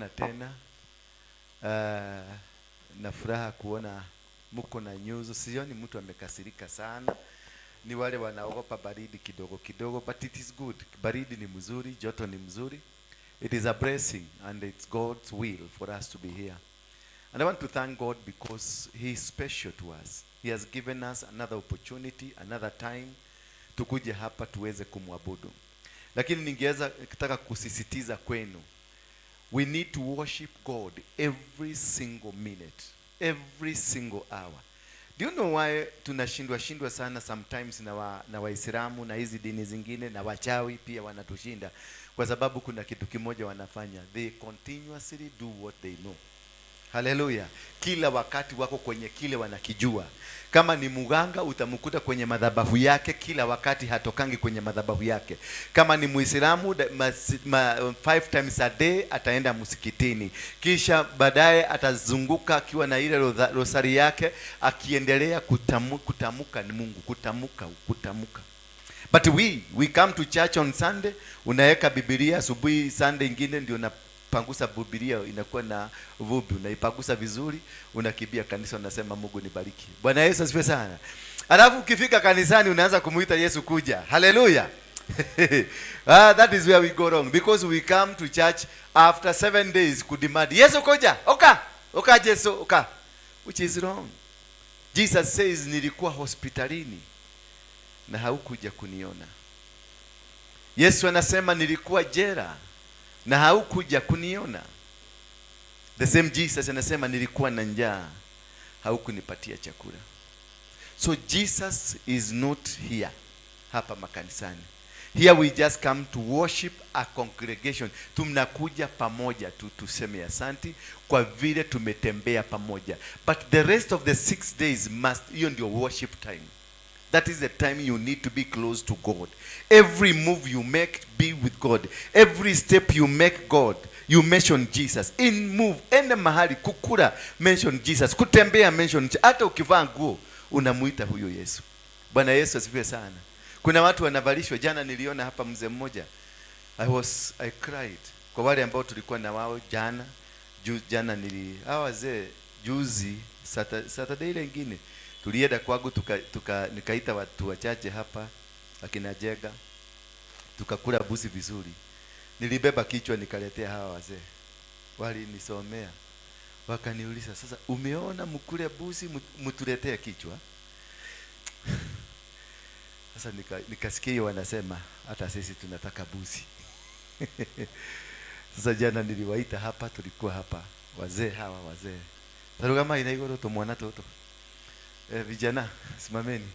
kuwaona tena. Na furaha kuona mko na nyuso. Sioni mtu amekasirika sana. Ni wale wanaogopa baridi kidogo kidogo, but it is good. Baridi ni mzuri, joto ni mzuri. It is a blessing and it's God's will for us to be here. And I want to thank God because He is special to us. He has given us another opportunity, another time tukuje hapa tuweze kumwabudu. Lakini ningeweza kitaka kusisitiza kwenu, we need to worship God every single minute, every single hour. Do you know why tunashindwa sana sometimes na Waislamu na hizi dini zingine na wachawi pia wanatushinda? Kwa sababu kuna kitu kimoja wanafanya, they continuously do what they know. Haleluya. Kila wakati wako kwenye kile wanakijua. Kama ni muganga utamkuta kwenye madhabahu yake, kila wakati hatokangi kwenye madhabahu yake. Kama ni Muislamu 5 times a day ataenda msikitini. Kisha baadaye atazunguka akiwa na ile rosari yake akiendelea kutamuka ni Mungu, kutamuka. But we come to church on Sunday, unaweka Biblia asubuhi, Sunday ingine ndio pangusa Biblia inakuwa na vumbi, unaipangusa vizuri, unakibia kanisa, unasema Mungu nibariki. Bwana Yesu asifiwe sana. Alafu ukifika kanisani unaanza kumuita Yesu kuja. Hallelujah. That is where we go wrong, because we come to church after 7 days kudemand Yesu kuja. Oka Yesu, oka. Which is wrong. Jesus says nilikuwa hospitalini na haukuja kuniona. Yesu anasema nilikuwa jela na haukuja kuniona. The same Jesus anasema nilikuwa na njaa, haukunipatia chakula. So Jesus is not here hapa makanisani. Here we just come to worship a congregation. Tumnakuja pamoja tuseme asante kwa vile tumetembea pamoja. But the rest of the 6 days hiyo ndio worship time. That is the time you need to be close to God. Every move you make, be with God. Every step you make, God, you mention Jesus. In move, ende mahali kukula, mention Jesus. Kutembea, mention Jesus. Hata ukivaa nguo unamuita huyo Yesu. Bwana Yesu asifiwe sana. Kuna watu wanavalishwa. Jana niliona hapa mzee mmoja, I cried. Kwa wale ambao tulikuwa na wao jana, wazee juzi Saturday ile nyingine tulienda kwangu nikaita watu wachache hapa akina Jega, tukakula busi vizuri. Nilibeba kichwa nikaletea hawa wazee, walinisomea wakaniuliza, sasa umeona mkule busi mtuletee kichwa? Sasa nikasikia wanasema hata sisi tunataka busi. Sasa jana niliwaita hapa, tulikuwa hapa wazee hawa wazee tarugama inaigoro tumwana toto. Vijana simameni.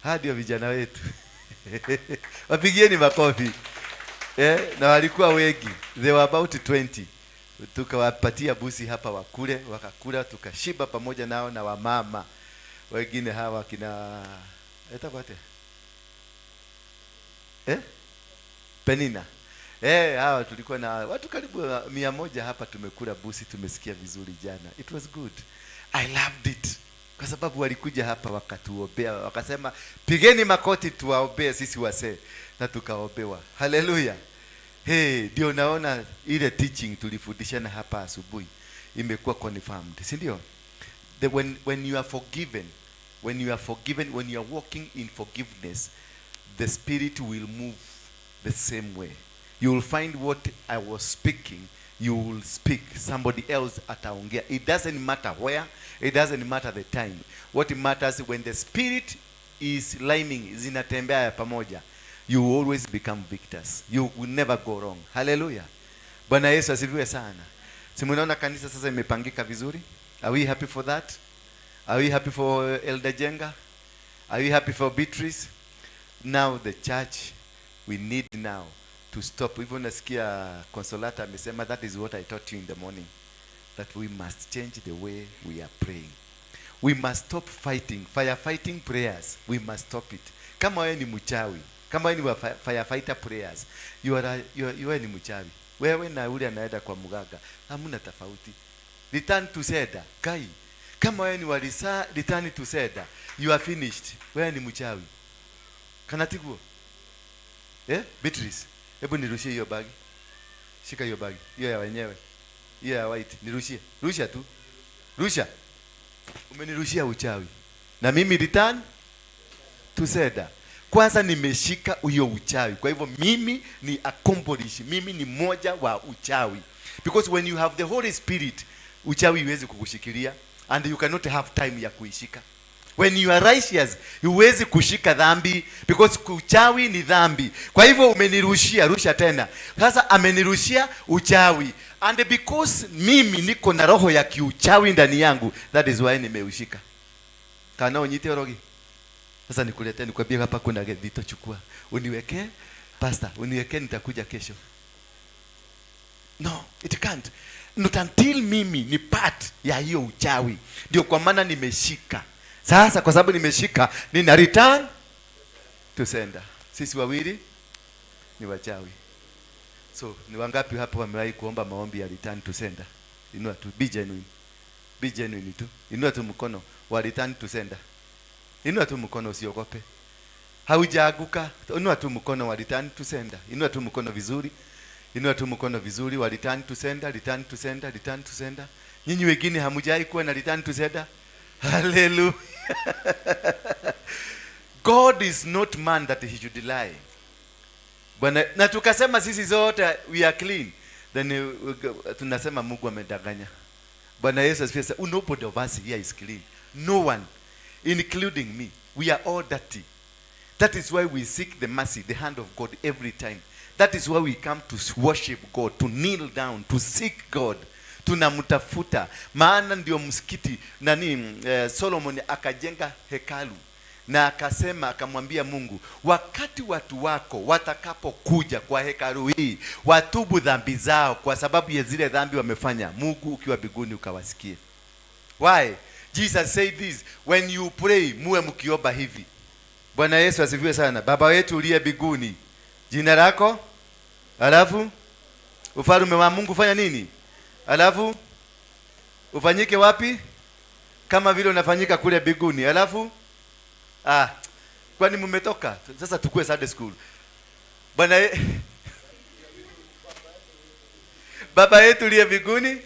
Hadi vijana wetu. Wapigieni makofi. Na walikuwa wengi. They were about 20. Tukawapatia busi hapa wakule, wakakula, tukashiba pamoja nao na wamama. Wengine hawa kina etakwate. Penina. Hawa tulikuwa na watu karibu 100 hapa tumekula busi, tumesikia vizuri jana. It was good. I loved it. Kwa sababu walikuja hapa wakatuombea, wakasema pigeni makoti tuwaombee sisi wasee, na tukaombewa. Hallelujah. Ndio naona ile teaching tulifundishana hapa asubuhi imekuwa confirmed, si ndio? When you are forgiven, when you are walking in forgiveness, the Spirit will move the same way. You will find what I was speaking, you will speak, somebody else ataongea. It doesn't matter where, it doesn't matter the time. What matters when the Spirit is lining, zinatembea pamoja, you always become victors. You will never go wrong. Hallelujah. Bwana Yesu asifiwe sana. Si mnaona kanisa sasa imepangika vizuri? Are we happy for that? Are we happy for Elder Jenga? Are we happy for Beatrice? Now the church, we need now to stop. Even nasikia Consolata amesema, that is what I taught you in the morning, that we must change the way we are praying. We must stop firefighting prayers. We must stop it. Kama wewe ni mchawi, kama wewe ni firefighter prayers, you are ni mchawi. Wewe na yule anaenda kwa mganga, hamna tofauti. Return to sender. Kai, kama wewe ni walisa, return to sender. You are finished. Wewe ni mchawi. Kanatiguo. Beatrice, hebu nirushie hiyo bagi. Shika hiyo bagi. Hiyo ya wenyewe. Yeah, white. Nirushie. Rusha tu. Rusha. Umenirushia uchawi. Na mimi return to sender. Kwanza nimeshika huyo uchawi. Kwa hivyo mimi ni accomplish. Mimi ni moja wa uchawi. Because when you have the Holy Spirit, uchawi huwezi kukushikilia and you cannot have time ya kuishika. When you are righteous, huwezi kushika dhambi because uchawi ni dhambi. Kwa hivyo umenirushia, rusha tena. Sasa amenirushia uchawi. And because mimi niko na roho ya kiuchawi ndani yangu, that is why nimeushika. Kana unyite rogi. Sasa nikuletee nikwambie hapa kuna vitu chukua. Uniweke pastor, uniweke nitakuja kesho. No, it can't. Not until mimi ni part ya hiyo uchawi. Ndio kwa maana nimeshika. Sasa kwa sababu nimeshika, nina return to sender. Sisi wawili ni wachawi. So, ni wangapi hapo wamewahi kuomba maombi ya return to sender? Inua tu, be genuine. Be genuine tu. Inua tu mkono wa return to sender. Inua tu mkono, usiogope. Haujaanguka. Inua tu mkono wa return to sender. Inua tu mkono vizuri. Inua tu mkono vizuri wa return to sender, return to sender, return to sender. Nyinyi wengine hamjai kuwa na return to sender? Hallelujah. God is not man that he should lie. Bwana, na tukasema sisi zote we are clean. Then tunasema Mungu amedanganya. Bwana Yesu asifiwe. Nobody of us here is clean. No one, including me. We are all dirty. That is why we seek the mercy, the hand of God every time. That is why we come to worship God, to kneel down, to seek God. Tunamtafuta. Maana ndio msikiti Solomon akajenga hekalu na akasema, akamwambia Mungu, wakati watu wako watakapokuja kwa hekalu hii watubu dhambi zao kwa sababu ya zile dhambi wamefanya, Mungu ukiwa mbinguni ukawasikie. Why? Jesus said this, when you pray muwe mkiomba hivi. Bwana Yesu asifiwe sana. Baba wetu uliye mbinguni, jina lako, alafu ufalme wa Mungu fanya nini? Alafu ufanyike wapi? Kama vile unafanyika kule mbinguni. Alafu kwani mmetoka? Sasa tukue Sunday school. Baba yetu uliye mbinguni,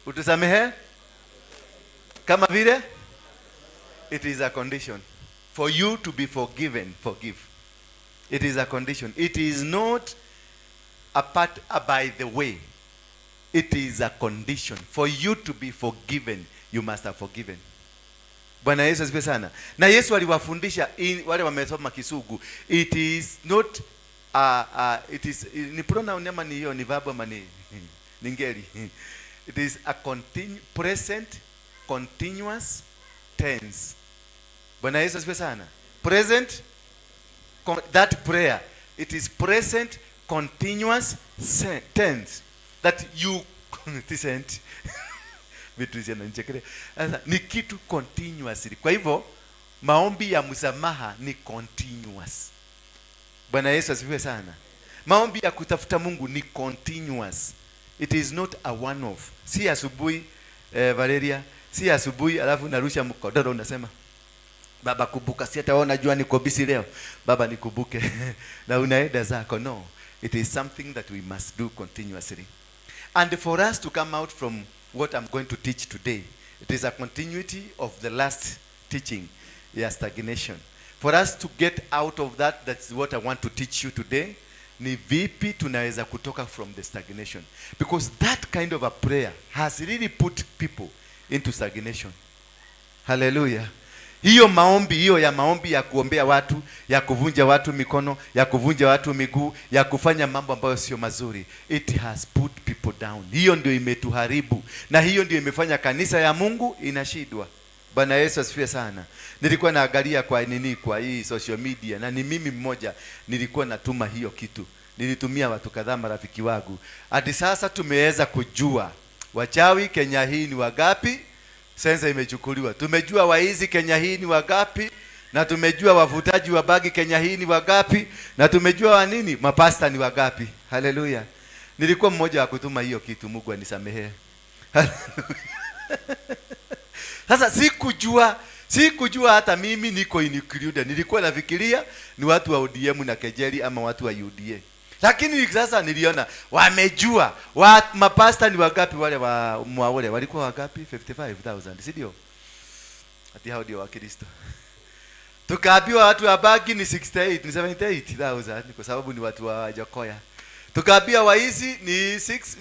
utusamehe kama vile. It is a condition for you to be forgiven. Forgive. It is a condition. It is not a part by the way. It is a condition for you to be forgiven. You must have forgiven. Bwana Yesu asifiwe sana. Na Yesu aliwafundisha wale wamesoma Kisugu. It is not it is ni pronoun ama ni hiyo ni verb ama ni ngeli. It is a present continuous tense. Bwana Yesu asifiwe sana. Present, that prayer, it is present continuous tense that you present. Ni kitu continuously. Kwa hivyo maombi ya msamaha ni continuous. Bwana Yesu asifiwe sana. Maombi ya kutafuta Mungu ni continuous. It is not a one off. Si asubuhi Valeria, si asubuhi alafu narusha mkodoro unasema, Baba kumbuka, si ataona jua niko busy leo. Baba nikumbuke. Na unaenda zako. No. It is something that we must do continuously. And for us to come out from what I'm going to teach today, it is a continuity of the last teaching, stagnation. For us to get out of that, that's what I want to teach you today. Ni vipi tunaweza kutoka from the stagnation. Because that kind of a prayer has really put people into stagnation. Hallelujah. Hiyo maombi ya kuombea watu, ya kuvunja watu mikono, ya kuvunja watu miguu, ya kufanya mambo ambayo sio mazuri. It has put people down. Hiyo ndio imetuharibu. Na hiyo ndio imefanya kanisa ya Mungu inashindwa. Bwana Yesu asifiwe sana. Nilikuwa naangalia kwa hii social media na ni mimi mmoja nilikuwa natuma hiyo kitu. Nilitumia watu kadhaa, marafiki wangu. Hadi sasa tumeweza kujua wachawi Kenya hii ni wangapi. Sensa imechukuliwa. Tumejua waizi Kenya hii ni wangapi, na tumejua wavutaji wa bagi Kenya hii ni wangapi, na tumejua mapasta ni wangapi. Haleluya. Nilikuwa mmoja wa kutuma hiyo kitu, Mungu anisamehe. Sasa sikujua Sikujua hata mimi niko included. Nilikuwa nafikiria ni watu wa ODM na kejeli ama watu wa UDA. Lakini sasa niliona wamejua mapasta ni wangapi wale wa Mwaure walikuwa wangapi? 55,000, si ndio? Ati hao ndio wa Kristo. Tukaambiwa watu wa Bagi ni 68, ni 78,000 kwa sababu ni watu wa Jakoya. Tukaambiwa waizi ni 6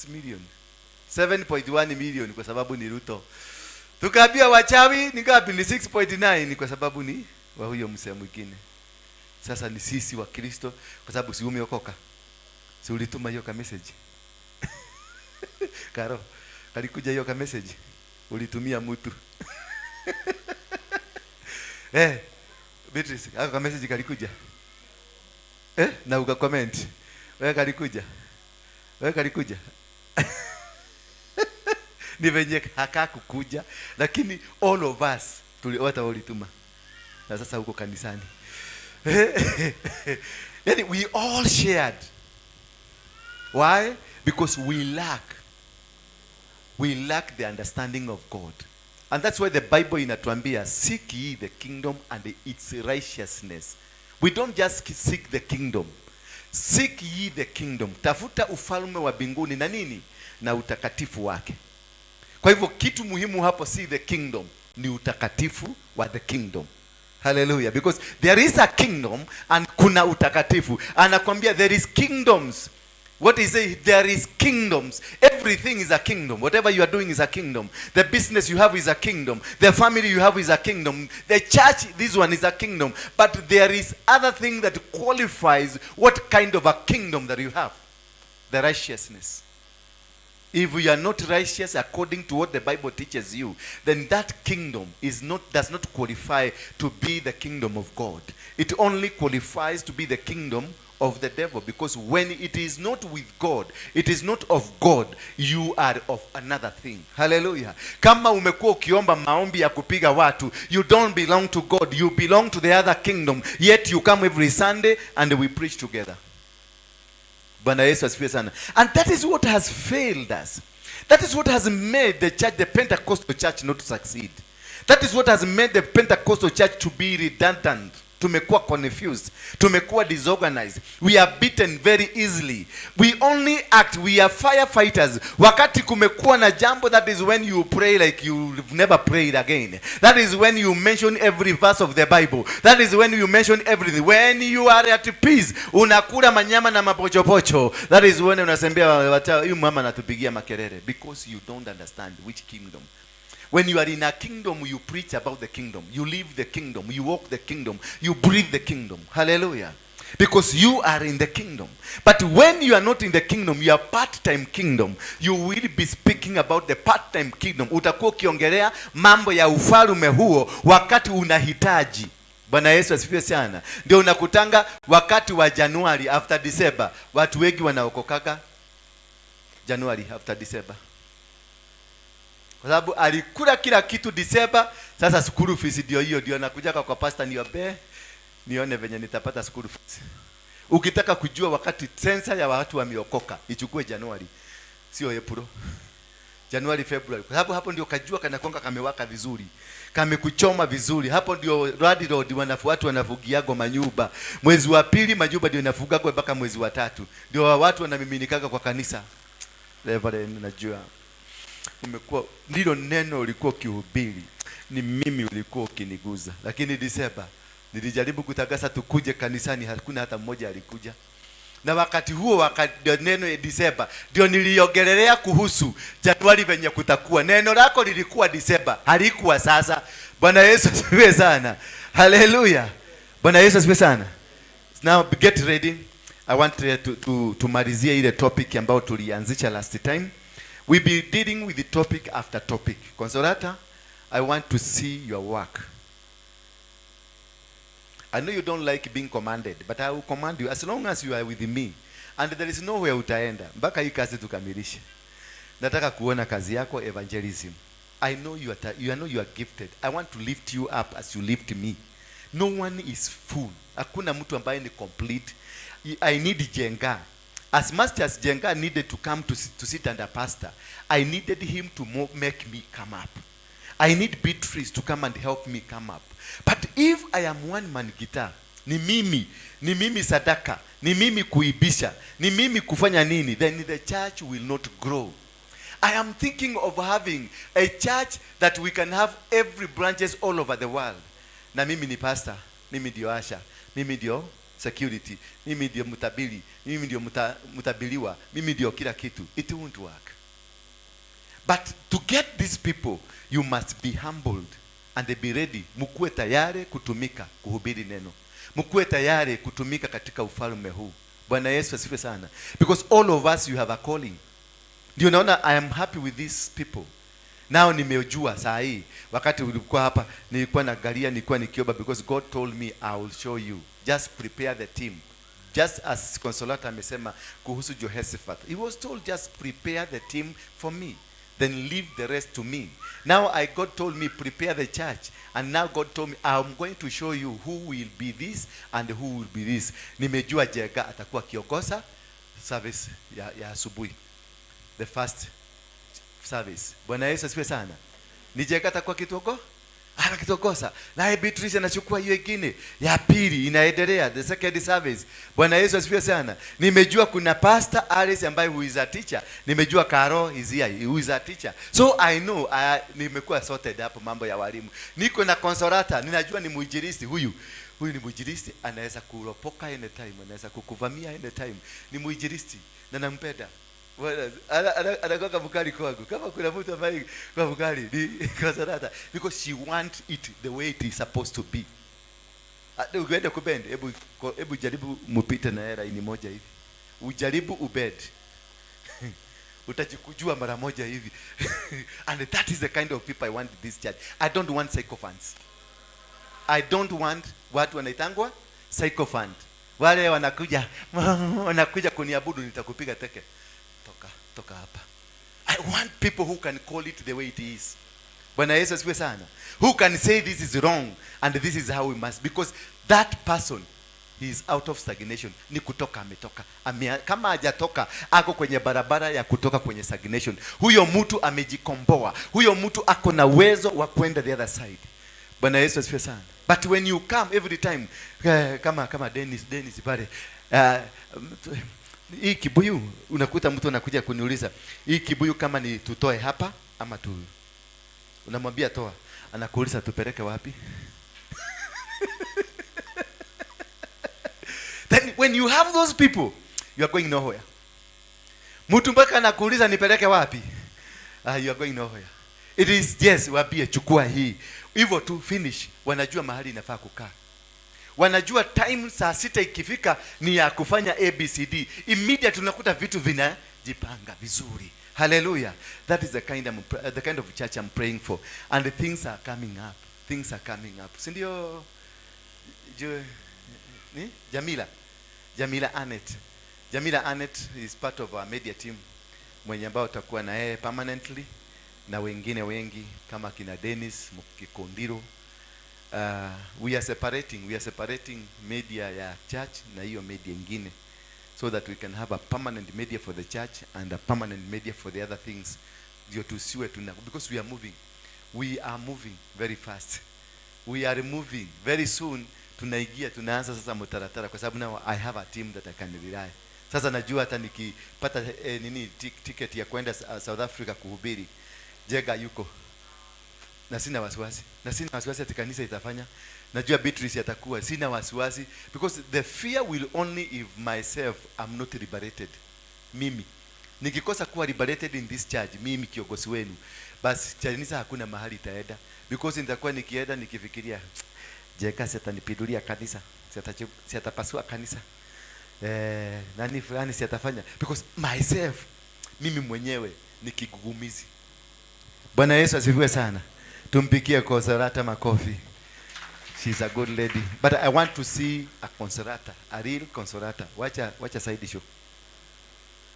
million. 7.1 million kwa sababu ni Ruto. Tukaambiwa wachawi ni ngapi? Ni 6.9 kwa sababu ni wa huyo msemo mwingine. Sasa ni sisi wa Kristo kwa sababu si umeokoka. Si ulituma hiyo ka message. Karo, kalikuja hiyo ka message. Ulitumia mtu. Beatrice, hako ka message kalikuja. Na uka comment. Wewe kalikuja. Ni venye hakakukuja, lakini all of us tuliota ulituma. Na sasa huko kanisani. Yani we all shared. Why? Because we lack the understanding of God. And that's why the Bible inatuambia, seek ye the kingdom and its righteousness. We don't just seek the kingdom. Seek ye the kingdom. Tafuta ufalme wa mbinguni na nini? Na utakatifu wake. Kwa hivyo kitu muhimu hapo si the kingdom, ni utakatifu wa the kingdom. Hallelujah. Because there is a kingdom and kuna utakatifu. Anakwambia there is kingdoms. What is it? There is kingdoms. Everything is a kingdom. Whatever you are doing is a kingdom. The business you have is a kingdom. The family you have is a kingdom. The church, this one is a kingdom. But there is other thing that qualifies what kind of a kingdom that you have. The righteousness. If you are not righteous according to what the Bible teaches you, then that kingdom does not qualify to be the kingdom of God. It only qualifies to be the kingdom of the devil, because when it is not with God, it is not of God, you are of another thing. Hallelujah. Kama umekuwa ukiomba maombi ya kupiga watu, you don't belong to God, you belong to the other kingdom, yet you come every Sunday and we preach together. Bwana Yesu asifiwe sana. And that is what has failed us. That is what has made the church, the Pentecostal church, not to succeed. That is what has made the Pentecostal church to be redundant. Tumekuwa confused. Tumekuwa disorganized. We are beaten very easily. We only act. We are firefighters. Wakati kumekuwa na jambo, that is when you pray like you've never prayed again. That is when you mention every verse of the Bible. That is when you mention everything. When you are at peace, unakula manyama na mapochopocho. That is when unasembea huyu mama anatupigia makelele, because you don't understand which kingdom. When you are in a kingdom, you preach about the kingdom. You live the kingdom. You walk the kingdom. You breathe the kingdom. Hallelujah. Because you are in the kingdom. But when you are not in the kingdom, you are part-time kingdom. You will be speaking about the part-time kingdom. Utakuwa ukiongelea mambo ya ufalme huo wakati unahitaji. Bwana Yesu asifiwe sana. Ndio unakutanga wakati wa Januari after December. Watu wengi wanaokokaga Januari after December. Kwa sababu alikula kila kitu December, sasa school fees ndio nakuja kwa pastor nione venye nitapata school fees. Ukitaka kujua wakati sensa ya watu wameokoka, ichukue Januari, sio April. Januari, February. Kwa sababu hapo ndio kajua kanakonga kamewaka vizuri. Kamekuchoma vizuri. Hapo ndio road watu wanafugiago manyumba. Mwezi wa pili manyumba ndio inafugago mpaka mwezi wa tatu. Ndio watu wanamiminika kwa kanisa. Reverend, najua umekuwa ndilo neno ulikuwa ukihubiri, ni mimi ulikuwa ukiniguza. Lakini December nilijaribu kutangaza tukuje kanisani, hakuna hata mmoja alikuja. Na wakati huo, wakati neno ya December ndio niliongelelea kuhusu Januari venye kutakuwa. Neno lako lilikuwa December, halikuwa sasa. Bwana Yesu asifiwe sana. Hallelujah. Bwana Yesu asifiwe sana. Now get ready. I want to malizia ile topic ambayo tulianzisha last time. We'll be dealing with the topic after topic. Consolata, I want to see your work. I know you don't like being commanded, but I will command you as long as you are with me. And there is nowhere utaenda. Mpaka hii kazi tukamilishe. Nataka kuona kazi yako evangelism. I know you are gifted. I want to lift you up as you lift me. No one is full. Hakuna mtu ambaye ni complete. I need Jenga. As much as Jenga needed to come to sit under pastor, I needed him to make me come up. I need Beatrice to come and help me come up. But if I am one man guitar, ni mimi sadaka, ni mimi kuibisha, ni mimi kufanya nini, then the church will not grow. I am thinking of having a church that we can have every branches all over the world. Na mimi ni pastor, mimi ndio asha, mimi ndio security, mimi ndio mutabili, mimi ndio mutabiliwa, mimi ndio kila kitu. It won't work. But to get these people, you must be humbled and be ready. Mkuwe tayari kutumika kuhubiri neno. Mkuwe tayari kutumika katika ufalme huu. Bwana Yesu asifiwe sana. Because all of us, you have a calling. Ndio naona I am happy with these people. Now nimejua saa hii, wakati ulikuwa hapa nilikuwa naangalia, nilikuwa nikiomba, because God told me I will show you. Just prepare the team. Just as Consolata amesema kuhusu Jehoshaphat, he was told just prepare the team for me, then leave the rest to me. Now God told me prepare the church, and now God told me I'm going to show you who will be this and who will be this. Nimejua Jega atakuwa kiongoza service ya asubuhi, the first service. Bwana Yesu asifiwe sana. Ni Jega atakuwa kitokosa. Na Beatrice anachukua hiyo ingine ya pili, inaendelea the second service. Bwana Yesu asifiwe sana. Nimejua kuna Pastor Alice ambaye who is a teacher. Nimejua Carol is here, who is a teacher. So I know nimekuwa sorted hapo mambo ya walimu. Niko na Consolata, ninajua ni muinjilisti huyu ni muinjilisti, anaweza kuropoka anytime, anaweza kukuvamia anytime. Ni muinjilisti na nampenda. Anakoka mukali kwangu. Kama kuna mtu ambaye kwa mukali ni Consolata, because she wants it the way it is supposed to be. Ukienda kubend, hebu jaribu mupite na era ini moja hivi. Ujaribu ubed. Utajikujua mara moja hivi. And that is the kind of people I want in this church. I don't want sycophants. I don't want watu wanaitangwa sycophant. Wale wanakuja kuniabudu, nitakupiga teke. Toka hapa. I want people who can call it the way it is. Bwana Yesu asifiwe sana. Who can say this is wrong and this is how we must, because that person, he is out of stagnation. Ni kutoka ametoka. Kama hajatoka ako kwenye barabara ya kutoka kwenye stagnation. Huyo mtu amejikomboa. Huyo mtu ako na uwezo wa kwenda the other side. Bwana Yesu asifiwe sana. But when you come every time kama Dennis pale, hii kibuyu, unakuta mtu anakuja kuniuliza, hii kibuyu kama ni tutoe hapa ama tu, unamwambia toa, anakuuliza tupeleke wapi? Then when you have those people, you are going nowhere. Mtu mpaka anakuuliza nipeleke wapi? You are going nowhere. It is yes, waambie chukua hii. Hivyo tu finish. Wanajua mahali inafaa kukaa. Wanajua time saa 6 ikifika ni ya kufanya ABCD. Immediately tunakuta vitu vinajipanga vizuri. Hallelujah. That is the kind of church I'm praying for. And the things are coming up. Things are coming up. Si ndio Jamila Annette. Jamila Annette is part of our media team. Mwenye ambao utakuwa na yeye permanently na wengine wengi kama kina Dennis Mukikondiro. We are separating media ya church na hiyo media ingine, so that we can have a permanent media for the church and a permanent media for the other things. Ndio tusiwe because we are moving very fast. We are moving very soon. Tunaanza sasa mtaratara, kwa sababu now I have a team that I can rely. Sasa najua hata nikipata ticket ya kwenda South Africa kuhubiri, Jega yuko. Na sina wasiwasi ati kanisa itafanya. Najua Beatrice atakuwa. Sina wasiwasi, because the fear will only if myself am not liberated. Mimi nikikosa kuwa liberated in this church, mimi kiongozi wenu, basi kanisa hakuna mahali itaenda, because nitakuwa nikienda nikifikiria Jeka sitanipidulia kanisa, sitapasua kanisa, nani fulani sitafanya, because myself, mimi mwenyewe ni kigugumizi. Bwana Yesu asifiwe sana. Tumpikie Consolata makofi. She's a good lady. But I want to see a Consolata, a real Consolata. Watch a side show.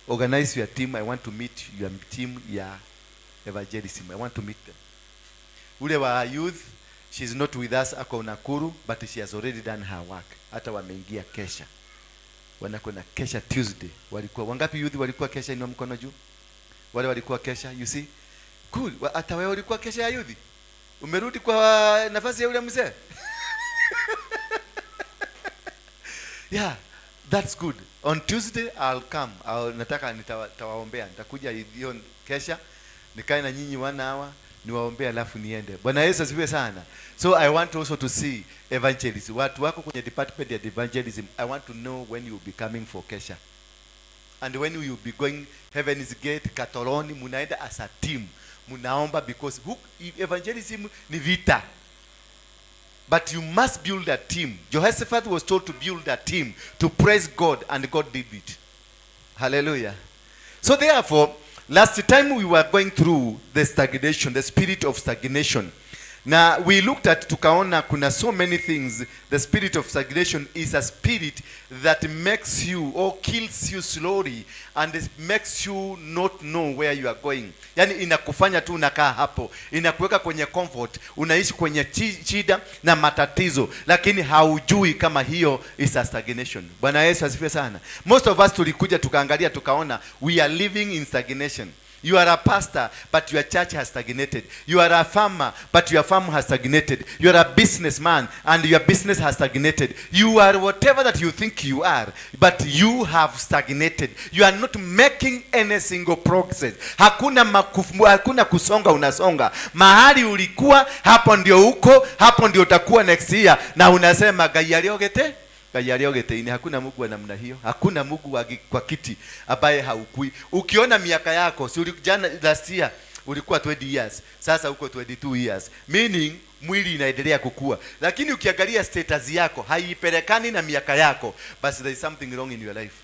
Organize your team. I want to meet your team, your evangelism. I want to meet them. Ule wa youth, she's not with us ako Nakuru, but she has already done her work. Hata wameingia kesha. Wanakona kesha Tuesday. Walikuwa wangapi youth walikuwa kesha? Inua mkono juu. Wale walikuwa kesha, you see? Cool. Hata wewe ulikuwa kesha ya youth? Umerudi kwa nafasi ya yule mzee? Yeah, that's good. On Tuesday I'll come. Nataka nitawaombea. Nitakuja hiyo kesha nikae na nyinyi 1 hour niwaombea alafu niende. Bwana Yesu asifiwe sana. So I want also to see evangelists. Watu wako kwenye department ya evangelism. I want to know when you will be coming for kesha. And when you will be going Heaven's Gate, Katoloni, munaenda as a team. Munaomba because evangelism ni vita. But you must build a team. Jehoshaphat was told to build a team to praise God, and God did it. Hallelujah. So therefore, last time we were going through the stagnation, the spirit of stagnation. Now we looked at tukaona kuna so many things. The spirit of stagnation is a spirit that makes you or kills you slowly and it makes you not know where you are going. Yani inakufanya tu unakaa hapo, inakuweka kwenye comfort, unaishi kwenye shida na matatizo, lakini haujui kama hiyo is a stagnation. Bwana Yesu asifiwe sana. Most of us tulikuja tukaangalia tukaona we are living in stagnation. You are a pastor, but your church has stagnated. You are a farmer, but your farm has stagnated. You are a businessman, and your business has stagnated. You are whatever that you think you are, but you have stagnated. You are not making any single progress. Hakuna kusonga, unasonga. Mahali ulikuwa, hapo ndio uko, hapo ndio utakuwa next year. Na unasema, gayariogete? Ini hakuna Mungu wa namna hiyo. Hakuna Mungu kwa kiti ambaye haukui. Ukiona miaka yako, si jana last year ulikuwa 20 years, sasa uko 22 years. Meaning mwili inaendelea kukua. Lakini ukiangalia status yako haipelekani na miaka yako, but there is something wrong in your life.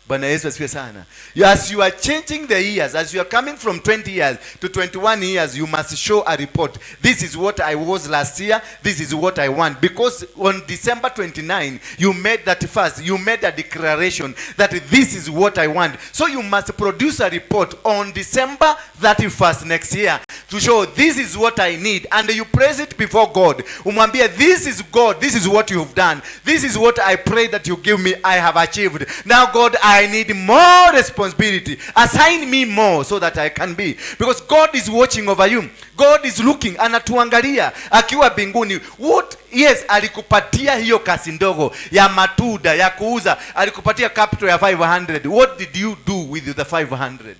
Bwana Yesu asifiwe sana. As you are changing the years, as you are coming from 20 years to 21 years, you must show a report. This is what I was last year. This is what I want. Because on December 29, you made that fast. You made a declaration that this is what I want. So you must produce a report on December 31st next year to show this is what I need. And you praise it before God. Umwambie, this is God. This is what you've done. This is what I pray that you give me. I have achieved. Now God, I need more responsibility. Assign me more so that I can be. Because God is watching over you. God is looking, anatuangalia akiwa binguni. What? Yes, alikupatia hiyo kasi ndogo ya matuda ya kuuza. Alikupatia capital ya 500. What did you do with the 500?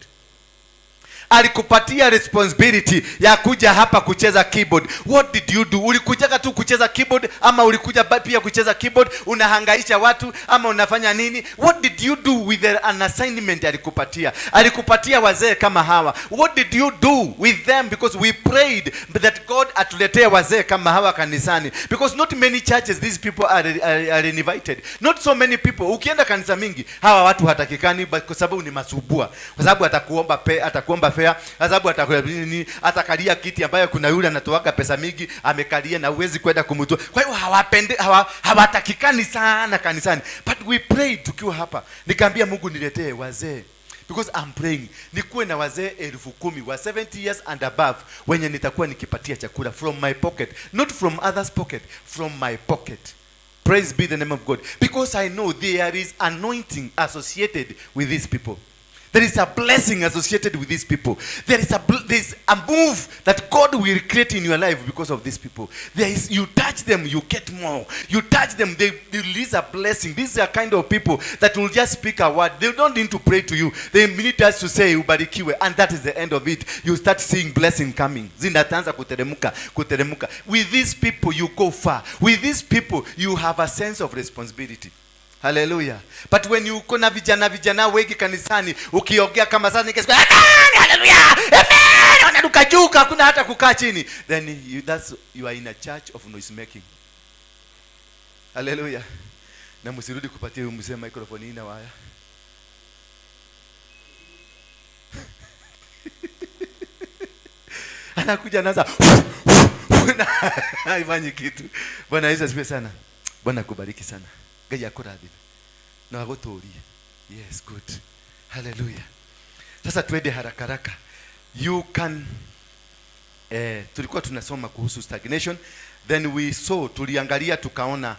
Alikupatia responsibility ya kuja hapa kucheza keyboard. What did you do? Ulikuja tu kucheza keyboard ama ulikuja pia kucheza keyboard? Unahangaisha watu ama unafanya nini? What did you do with an assignment alikupatia? Alikupatia wazee kama hawa. What did you do with them? Because we prayed that God atuletee wazee kama hawa kanisani. Because not many churches these people are invited. Not so many people. Ukienda kanisa mingi hawa watu hatakikani kwa sababu ni masubua. Kwa sababu atakuomba fare, sababu atakalia kiti ambayo kuna yule anatoaga pesa mingi amekalia na uwezi kwenda kumtoa. Kwa hiyo hawatakikani sana kanisani. But we prayed tukiwa hapa. Nikaambia Mungu niletee wazee. Because I'm praying nikuwe na wazee 10,000 wa 70 years and above wenye nitakuwa nikipatia chakula from my pocket, not from others pocket, from my pocket. Praise be the name of God. Because I know there is anointing associated with these people. There is a blessing associated with these people. There is a move that God will create in your life because of these people. You touch them, you get more. You touch them, they release a blessing. These are kind of people that will just speak a word. They don't need to pray to you. They need us to say ubarikiwe, and that is the end of it. You start seeing blessing coming. Zinaanza kuteremka. With these people you go far. With these people you have a sense of responsibility. Hallelujah. But when you kuna vijana wengi kanisani ukiongea kama sasa nikisikia hallelujah amen unaruka juu hakuna hata kukaa chini, then you are in a church of noise making. Hallelujah. Na msirudi kupatia mzee microphone ina waya. Anakuja anaanza haifanyi kitu. Bwana Yesu asifiwe sana. Bwana kubariki sana. Gaya kuradhi na wagotorie. Yes, good. Hallelujah. Sasa tuende haraka. You can tulikuwa tunasoma kuhusu stagnation, then we saw tuliangalia tukaona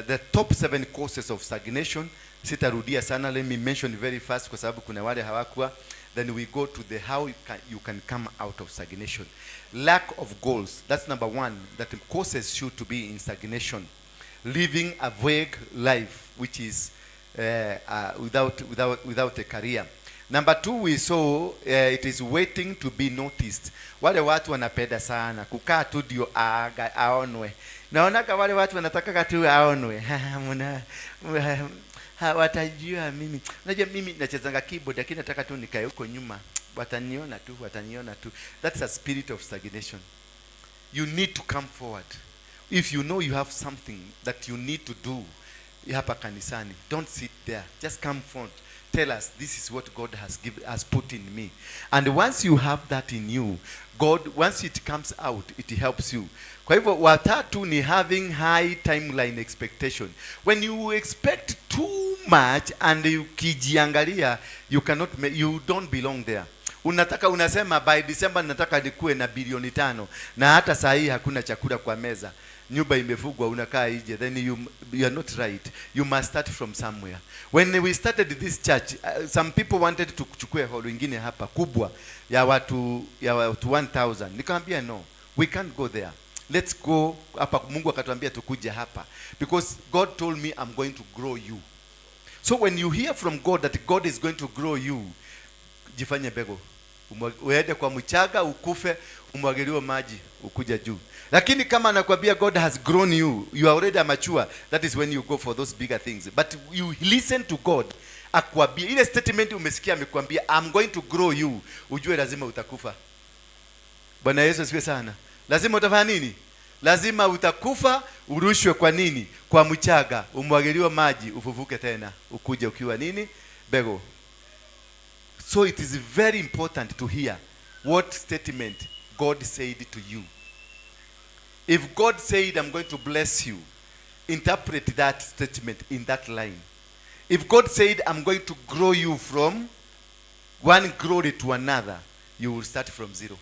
the top 7 causes of stagnation. Sitarudia sana, let me mention very fast kwa sababu kuna wale hawakuwa. then we go to the how you can come out of stagnation. Lack of goals, that's number one, that causes you to be in stagnation. Living a vague life, which is without a career. Number two, we saw it is waiting to be noticed. Wale watu wanapenda sana kukaa tu ndio aonwe. Naona kama wale watu wanataka tu aonwe. Watajua mimi. Unajua mimi nachezanga keyboard lakini nataka tu nikae huko nyuma. Wataniona tu. That's a spirit of stagnation. You need to come forward. If you know you have something that you need to do hapa kanisani, don't sit there. Just come forward. Tell us, this is what God has put in me. And once you have that in you, God, once it comes out, it helps you. Kwa hivyo watatu ni having high timeline expectation. When you expect too much and ukijiangalia, you don't belong there. Unasema by December nataka nikuwe na bilioni 5 na hata saa hii hakuna chakula kwa meza. Nyumba imefugwa unakaa nje, then you are not right. You must start from somewhere. When we started this church, some people wanted to kuchukua hall wengine hapa kubwa ya watu 1000. Nikamwambia no, we can't go there. Let's go hapa. Mungu akatuambia tukuje hapa because God told me I'm going to grow you. So when you hear from God that God is going to grow you, jifanye bego. Uende kwa mchaga ukufe, umwagiliwe maji ukuja juu. Lakini kama anakuambia God has grown you, you are already mature, that is when you go for those bigger things. But you listen to God. Akwambia ile statement umesikia amekwambia I'm going to grow you, ujue lazima utakufa. Bwana Yesu asifiwe sana. Lazima utafanya nini? Lazima utakufa, urushwe kwa nini? Kwa mchaga, umwagiliwe maji, ufufuke tena, ukuje ukiwa nini? Bego. So it is very important to hear what statement God said to you. If God said, I'm going to bless you, interpret that statement in that line. If God said, I'm going to grow you from one glory to another, you will start from zero.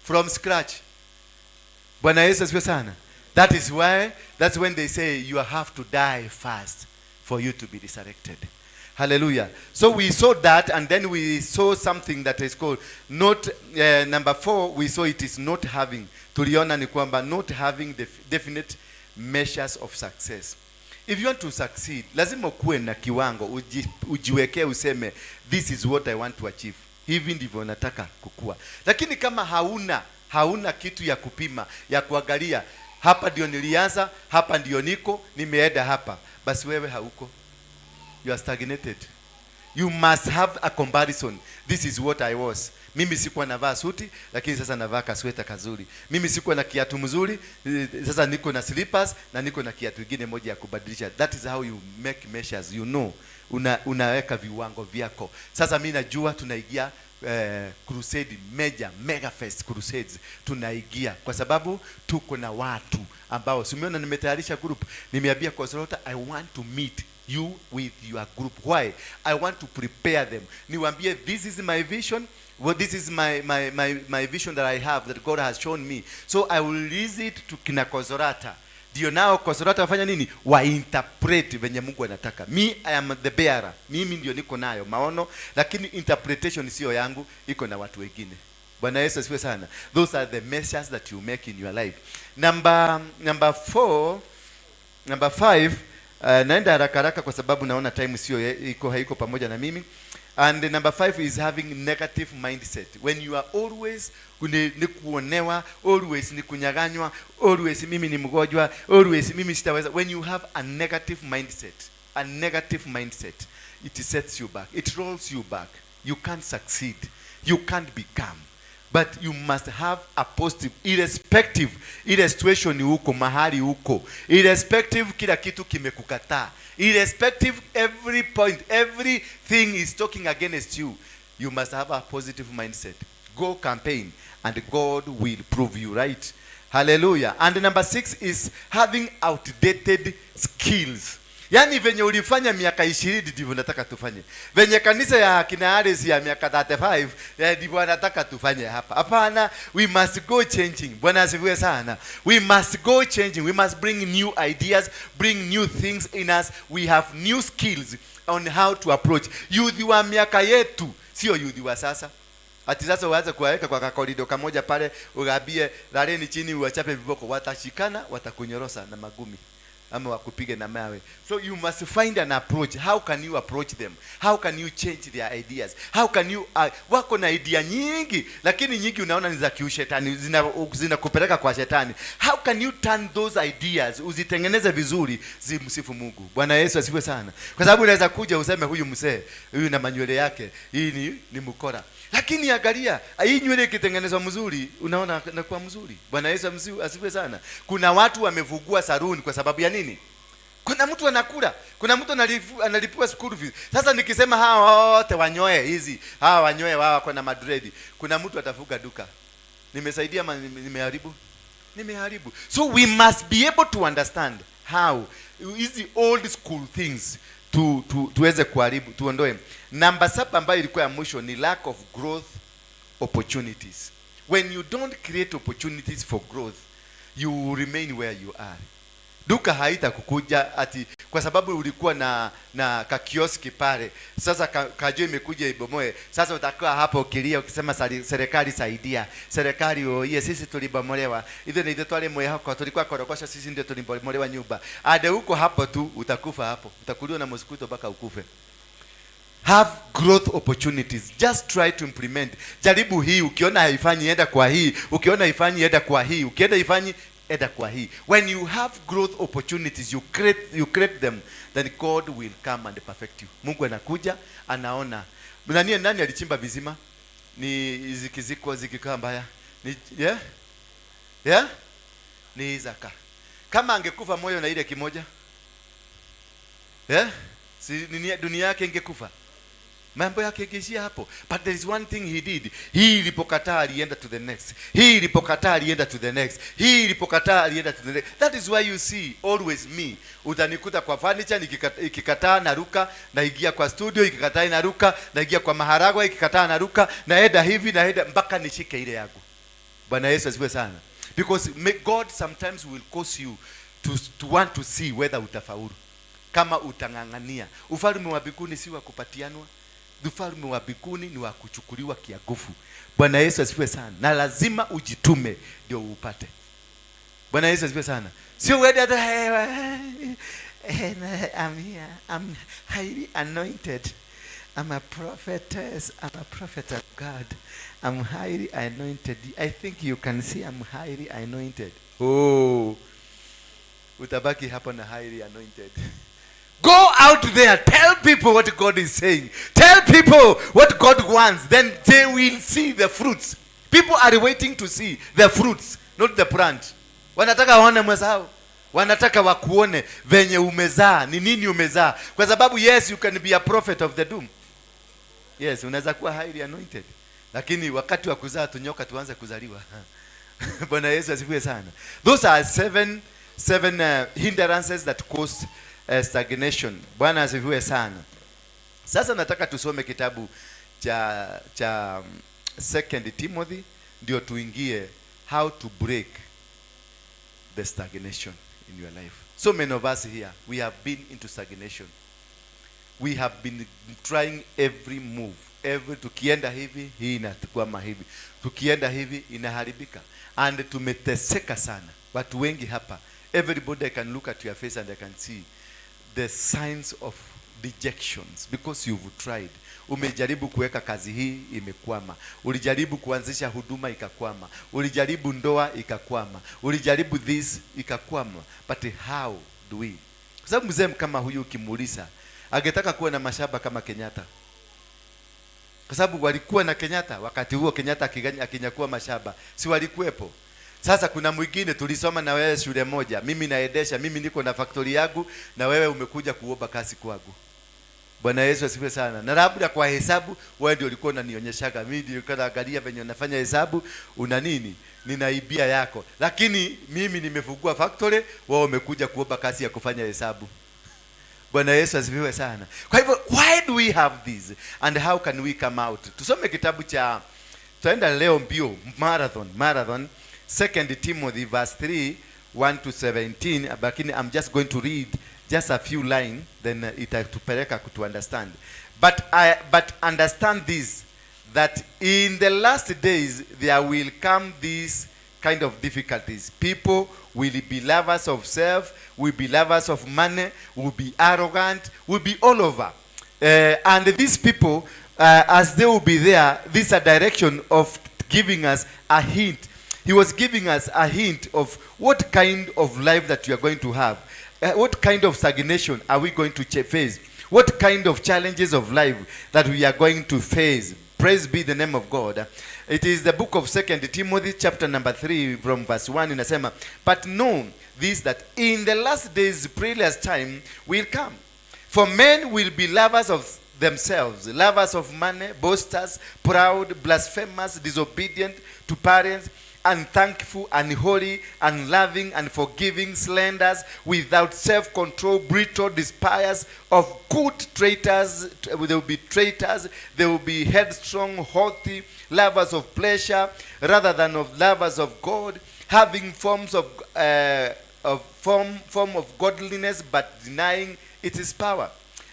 From scratch. Bwana Yesu asifiwe sana. That's when they say you have to die first for you to be resurrected. Hallelujah. So we saw that, and then we saw something that is called number 4, we saw it is not having. Tuliona ni kwamba not having the definite measures of success. If you want to succeed, lazima kuwe na kiwango, ujiwekee useme this is what I want to achieve. Hivi ndivyo nataka kukua. Lakini kama hauna kitu ya kupima, ya kuangalia, hapa ndio nilianza, hapa ndio niko, nimeenda hapa, basi wewe hauko. You are stagnated. You must have a comparison. This is what I was. Mimi sikuwa navaa suti, lakini sasa navaa kasweta kazuri. Mimi sikuwa na kiatu mzuri, sasa niko na slippers na niko na kiatu kingine moja ya kubadilisha. That is how you make measures. You know, unaweka viwango vyako. Sasa mimi najua tunaigia crusade, mega fest crusades tunaigia kwa sababu tuko na watu ambao simeona. Nimetayarisha group, nimeambia kwa Zorota I want to meet you with your group. Why? I want to prepare them. Niwaambie this is my vision. Well, this is my vision that I have, that God has shown me. So I will release it to kina Kozorata. Ndio nao Kozorata wafanya nini? Wa interpret venye Mungu anataka. Me, I am the bearer. Mimi ndio niko nayo maono, lakini interpretation sio yangu, iko na watu wengine. Bwana Yesu asifiwe sana. Those are the measures that you make in your life. Number 5, naenda haraka kwa sababu naona time sio haiko pamoja na mimi. And number 5 is having negative mindset. When you are always ni kuonewa, always ni kunyaganywa, always mimi ni mgonjwa, always mimi sitaweza. When you have a negative mindset, it sets you back. It rolls you back. You can't succeed. You can't become. But you must have a positive, irrespective, ile situation huko, mahali huko, irrespective kila kitu kimekukataa, irrespective every point, everything is talking against you, you must have a positive mindset. Go campaign and God will prove you right. Hallelujah. And number 6 is having outdated skills. Yani venye ulifanya miaka 20 ndivyo nataka tufanye. Venye kanisa ya kina Ares ya miaka 35 ndivyo nataka tufanye hapa. Hapana, we must go changing. Bwana asifiwe sana. We must go changing. We must bring new ideas, bring new things in us. We have new skills on how to approach. Youth wa miaka yetu sio youth wa sasa. Ati sasa uanze kuwaweka kwa kakorido kamoja pale, ugabie laleni chini uwachape viboko, watashikana, watakunyorosa na magumi ama wakupige na mawe. So you must find an approach. How can you approach them? How can you change their ideas? How can you wako na idea nyingi, lakini nyingi unaona ni za kiushetani, zinakupeleka kwa shetani. How can you turn those ideas, uzitengeneze vizuri, zimsifu Mungu? Bwana Yesu asifiwe sana. Kwa sababu unaweza kuja useme huyu mzee, huyu na manywele yake, hii ni mkora. Lakini angalia, hii nywele ikitengenezwa mzuri, unaona inakuwa mzuri. Bwana Yesu asifiwe sana. Kuna watu wamevugua saruni kwa sababu ya nini? Kuna mtu anakula, kuna mtu analipua school fees. Sasa nikisema hawa wote wanyoe hizi, hawa wanyoe wao wako na madredi, kuna mtu atafuga duka. Nimesaidia ama nimeharibu? Nimeharibu. So we must be able to understand how hizi old school things tuweze kuharibu, tuondoe. Namba 7 ambayo ilikuwa ya mwisho ni lack of growth opportunities. When you don't create opportunities for growth, you will remain where you are. Duka haita kukuja ati kwa sababu ulikuwa na kakioski pale. Sasa kajua imekuja ibomoe. Sasa utakuwa hapo ukilia ukisema serikali saidia. Serikali oye sisi tulibomolewa. Hivyo ni twale moyo wako tulikuwa korogosha, sisi ndio tulibomolewa nyumba. Ade huko hapo tu utakufa hapo. Utakuliwa na mosquito mpaka ukufe. Have growth opportunities. Just try to implement. Jaribu hii, ukiona haifanyi enda kwa hii, ukiona haifanyi enda kwa hii, ukienda haifanyi enda kwa hii. When you have growth opportunities, you create them, then God will come and perfect you. Mungu anakuja, anaona. Nani alichimba vizima? Ni zikiziko zikikaa mbaya. Ni ni Isaka. Kama angekufa moyo na ile kimoja, si dunia yake ingekufa. Mambo yake ingeshia hapo. But there is one thing he did. Hii ilipokataa alienda to the next. Hii ilipokataa alienda to the next. Hii ilipokataa alienda to the next. That is why you see always me. Utanikuta kwa furniture ikikataa naruka, naingia kwa studio ikikataa naruka, naingia kwa maharagwa ikikataa naruka, naenda hivi naenda mpaka nishike ile yangu. Bwana Yesu asifiwe sana. Because God sometimes will cause you to want to see whether utafaulu. Kama utangangania. Ufalme wa mbinguni si wa kupatianwa. Ufalme wa mbinguni ni wa kuchukuliwa kiagufu. Bwana Yesu asifiwe sana. Na lazima ujitume ndio upate. Bwana Yesu asifiwe sana. Sio wewe hata I'm here. I'm highly anointed. I'm a prophetess. I'm a prophet of God. I'm highly anointed. I think you can see I'm highly anointed. Oh. Utabaki hapo na highly anointed. Go out there, tell people what God is saying. Tell people what God wants. Then they will see the fruits. People are waiting to see the fruits, not the plant. Wanataka waone mazao. Wanataka wakuone venye umezaa, ni nini umezaa. Kwa sababu yes, you can be a prophet of the doom. Yes, unaweza kuwa highly anointed. Lakini wakati wa kuzaa tunyoka tuanze kuzaliwa. Bwana Yesu asifiwe sana. Those are seven hindrances that cause stagnation. Bwana asifiwe sana. Sasa nataka tusome kitabu cha 2 Timothy ndio tuingie how to break the stagnation in your life. So many of us here, we have been into stagnation. We have been trying every move. Tukienda hivi, hii inakwama hivi. Tukienda hivi, inaharibika. And tumeteseka sana. Watu wengi hapa, everybody can look at your face and I can see the signs of dejections because you've tried. Umejaribu kuweka kazi hii imekwama. Ulijaribu kuanzisha huduma ikakwama. Ulijaribu ndoa ikakwama. Ulijaribu this ikakwama. But how do we? Kwa sababu mzee kama huyu ukimuuliza, angetaka kuwa na mashamba kama Kenyatta. Kwa sababu walikuwa na Kenyatta wakati huo Kenyatta akinyakua mashamba. Si walikuwepo? Sasa kuna mwingine tulisoma na wewe shule moja. Mimi naendesha, mimi niko na factory yangu na wewe umekuja kuomba kazi kwangu. Bwana Yesu asifiwe sana. Na labda kwa hesabu wewe ndio ulikuwa unanionyeshaga. Mimi ndio naangalia venye unafanya hesabu, una nini? Ninaibia yako. Lakini mimi nimefungua factory, wewe umekuja kuomba kazi ya kufanya hesabu. Bwana Yesu asifiwe sana. Kwa hivyo why do we have this and how can we come out? Tusome kitabu cha tutaenda leo mbio marathon 2 Timothy verse 3 1 to 17, lakini I'm just going to read just a few lines then itatupeleka to understand. But understand this, that in the last days there will come these kind of difficulties. People will be lovers of self, will be lovers of money, will be arrogant, will be all over. And these people, as they will be there, this is a direction of giving us a hint. He was giving us a hint of what kind of life that you are going to have. What kind of stagnation are we going to face? What kind of challenges of life that we are going to face? Praise be the name of God. It is the book of 2 Timothy chapter number 3 from verse 1 inasema, but know this, that in the last days perilous time will come. For men will be lovers of themselves, lovers of money, boasters, proud, blasphemous, disobedient to parents, unthankful, unholy, unloving, unforgiving, slanders, without self-control, brutal, despisers of good, traitors. They will be traitors. They will be headstrong, haughty, lovers of pleasure rather than of lovers of God, having forms of form of godliness, but denying its power.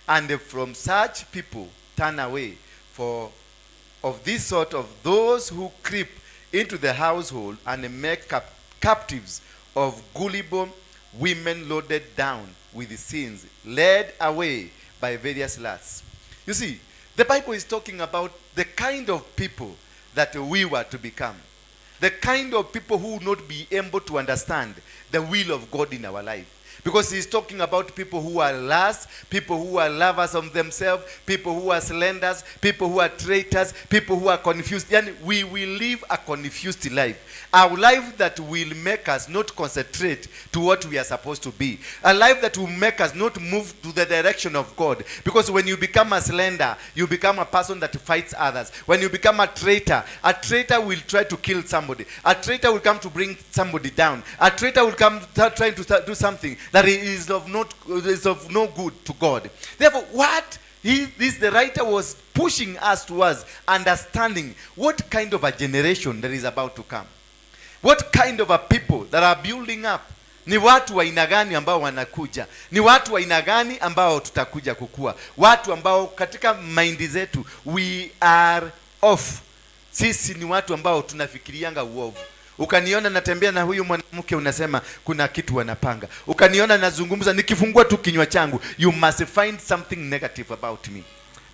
And from such people turn away. For of this sort of those who creep into the household and make captives of gullible women, loaded down with sins, led away by various lusts. You see, the Bible is talking about the kind of people that we were to become. The kind of people who will not be able to understand the will of God in our life. Because he's talking about people who are lust, people who are lovers of themselves, people who are slanders, people who are traitors, people who are confused. And we will live a confused life. A life that will make us not concentrate to what we are supposed to be. A life that will make us not move to the direction of God. Because when you become a slander, you become a person that fights others. When you become a traitor will try to kill somebody. A traitor will come to bring somebody down. A traitor will come trying to do something that is of no good to God. Therefore, the writer was pushing us towards understanding what kind of a generation that is about to come. What kind of a people that are building up. Ni watu wa aina gani ambao wanakuja? Ni watu wa aina gani ambao tutakuja kukua? Watu ambao katika mind zetu we are off. Sisi ni watu ambao tunafikirianga uovu. Ukaniona natembea na huyu mwanamke unasema kuna kitu wanapanga. Ukaniona nazungumza nikifungua tu kinywa changu, you must find something negative about me.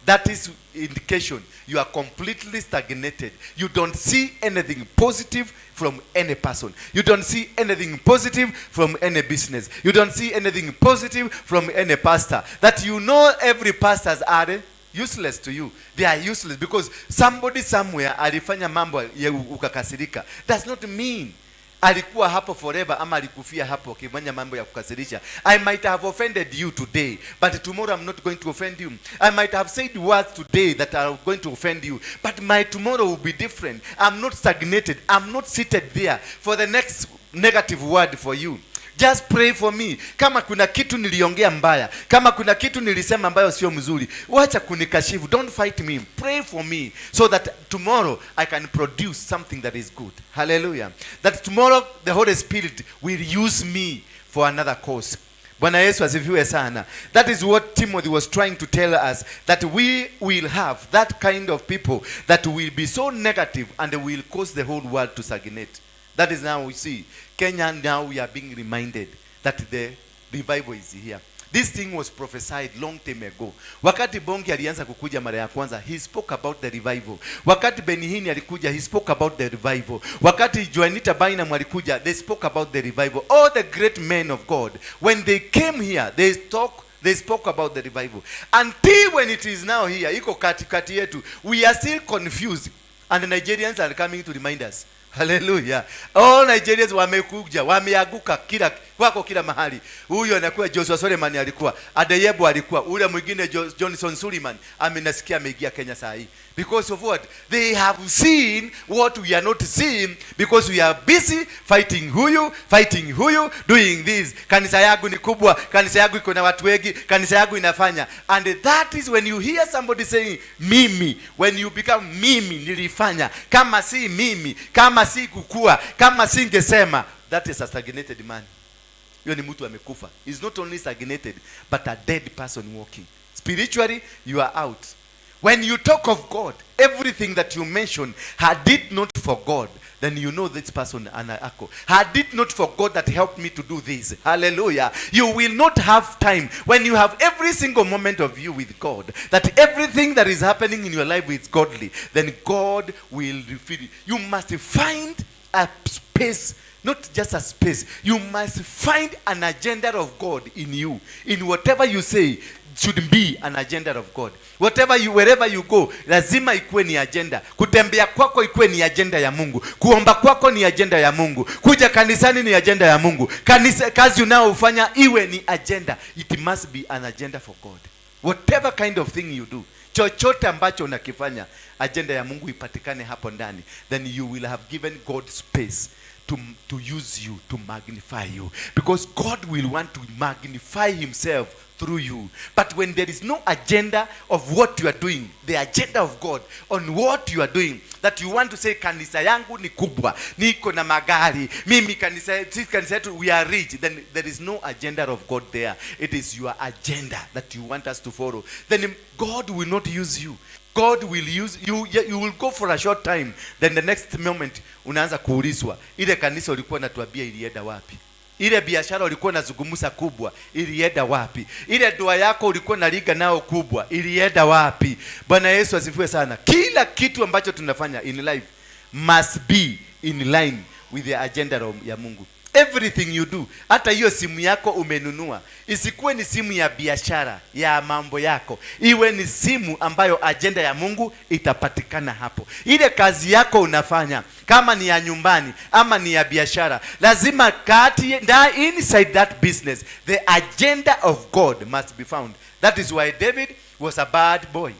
That is indication you are completely stagnated. You don't see anything positive from any person. You don't see anything positive from any business. You don't see anything positive from any pastor. That you know every pastors are useless to you. They are useless because somebody somewhere alifanya mambo ya ukakasirika. Does not mean alikuwa hapo forever ama alikufia hapo kifanya mambo ya kukasirisha. I might have offended you today, but tomorrow I'm not going to offend you. I might have said words today that are going to offend you, but my tomorrow will be different. I'm not stagnated. I'm not seated there for the next negative word for you. Just pray for me. Kama kuna kitu niliongea mbaya, kama kuna kitu nilisema ambayo sio mzuri, wacha kunikashifu. Don't fight me. Pray for me so that tomorrow I can produce something that is good. Hallelujah. That tomorrow the Holy Spirit will use me for another cause. Bwana Yesu asifiwe sana. That is what Timothy was trying to tell us, that we will have that kind of people that will be so negative and will cause the whole world to stagnate. That is now we see. Kenya, now we are being reminded that the revival is here. This thing was prophesied long time ago. Wakati Bongi alianza kukuja mara ya kwanza, he spoke about the revival. Wakati Benihini alikuja, he spoke about the revival. Wakati Joanita Bainam alikuja, they spoke about the revival. All the great men of God, when they came here, they spoke about the revival. Until when it is now here, iko katikati yetu, we are still confused. And the Nigerians are coming to remind us. Hallelujah. All Nigerians wamekuja, wameaguka wako kila mahali. Huyo anakuwa Joshua Suleiman alikuwa, Adeyebo alikuwa, ule mwingine Johnson Suleiman amenasikia ameingia Kenya saa hii. Because of what? They have seen what we are not seeing because we are busy fighting huyu, doing this. Kanisa yangu ni kubwa, kanisa yangu iko na watu wengi, kanisa yangu inafanya. And that is when you hear somebody saying mimi, when you become mimi nilifanya, kama si mimi, kama si kukua, kama singesema, that is a stagnated man. Hiyo ni mtu amekufa. He's not only stagnated but a dead person walking. Spiritually you are out. When you talk of God, everything that you mention, had it not for God, then you know this person, had it not for God that helped me to do this. Hallelujah. You will not have time. When you have every single moment of you with God, that everything that is happening in your life is godly, then God will refill you. You must find a space, not just a space. You must find an agenda of God in you. In whatever you say should be an agenda of God. Wherever you go, lazima ikuwe ni agenda. Kutembea kwako ikuwe ni agenda ya Mungu. Kuomba kwako ni agenda ya Mungu. Kuja kanisani ni agenda ya Mungu. Kazi unaofanya iwe ni agenda. It must be an agenda for God. Whatever kind of thing you do, chochote ambacho unakifanya, agenda ya Mungu ipatikane hapo ndani, then you will have given God space to use you, to magnify you, because God will want to magnify himself through you. But when there is no agenda of what you are doing, the agenda of God on what you are doing, that you want to say, kanisa yangu ni kubwa, niko na magari, mimi kanisa yetu we are rich, then there is no agenda of God there. It is your agenda that you want us to follow. Then God will not use you. God will use you. You will go for a short time, then the next moment unaanza kuulizwa, ile kanisa ulikuwa unatuambia ilienda wapi? Ile biashara ulikuwa unazungumza kubwa, ilienda wapi? Ile ndoa yako ulikuwa unaliga nao kubwa, ilienda wapi? Bwana Yesu asifiwe sana. Kila kitu ambacho tunafanya in life must be in line with the agenda ya Mungu. Everything you do, hata hiyo simu yako umenunua, isikuwe ni simu ya biashara ya mambo yako, iwe ni simu ambayo agenda ya Mungu itapatikana hapo. Ile kazi yako unafanya, kama ni ya nyumbani ama ni ya biashara, lazima inside that business the agenda of God must be found. That is why David was a bad boy.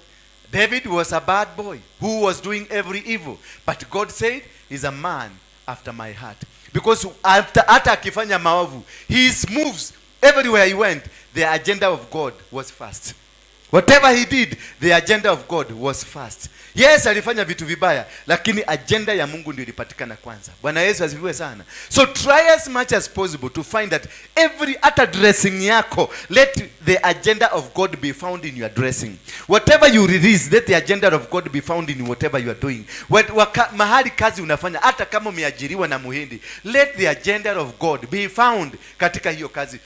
David was a bad boy who was doing every evil, but God said he's a man after my heart. Because hata akifanya maovu, his moves everywhere he went, the agenda of God was first. Whatever he did, the agenda of God was first. Yes, alifanya vitu vibaya, lakini agenda ya Mungu ndio ilipatikana kwanza. Bwana Yesu asifiwe sana. So try as much as possible to find that every dressing yako, let the agenda of God be found in your dressing. Whatever you release, let the agenda of God be found in whatever you are doing. Mahali kazi unafanya, hata kama umeajiriwa na Muhindi, let the agenda of God be found katika hiyo kazi.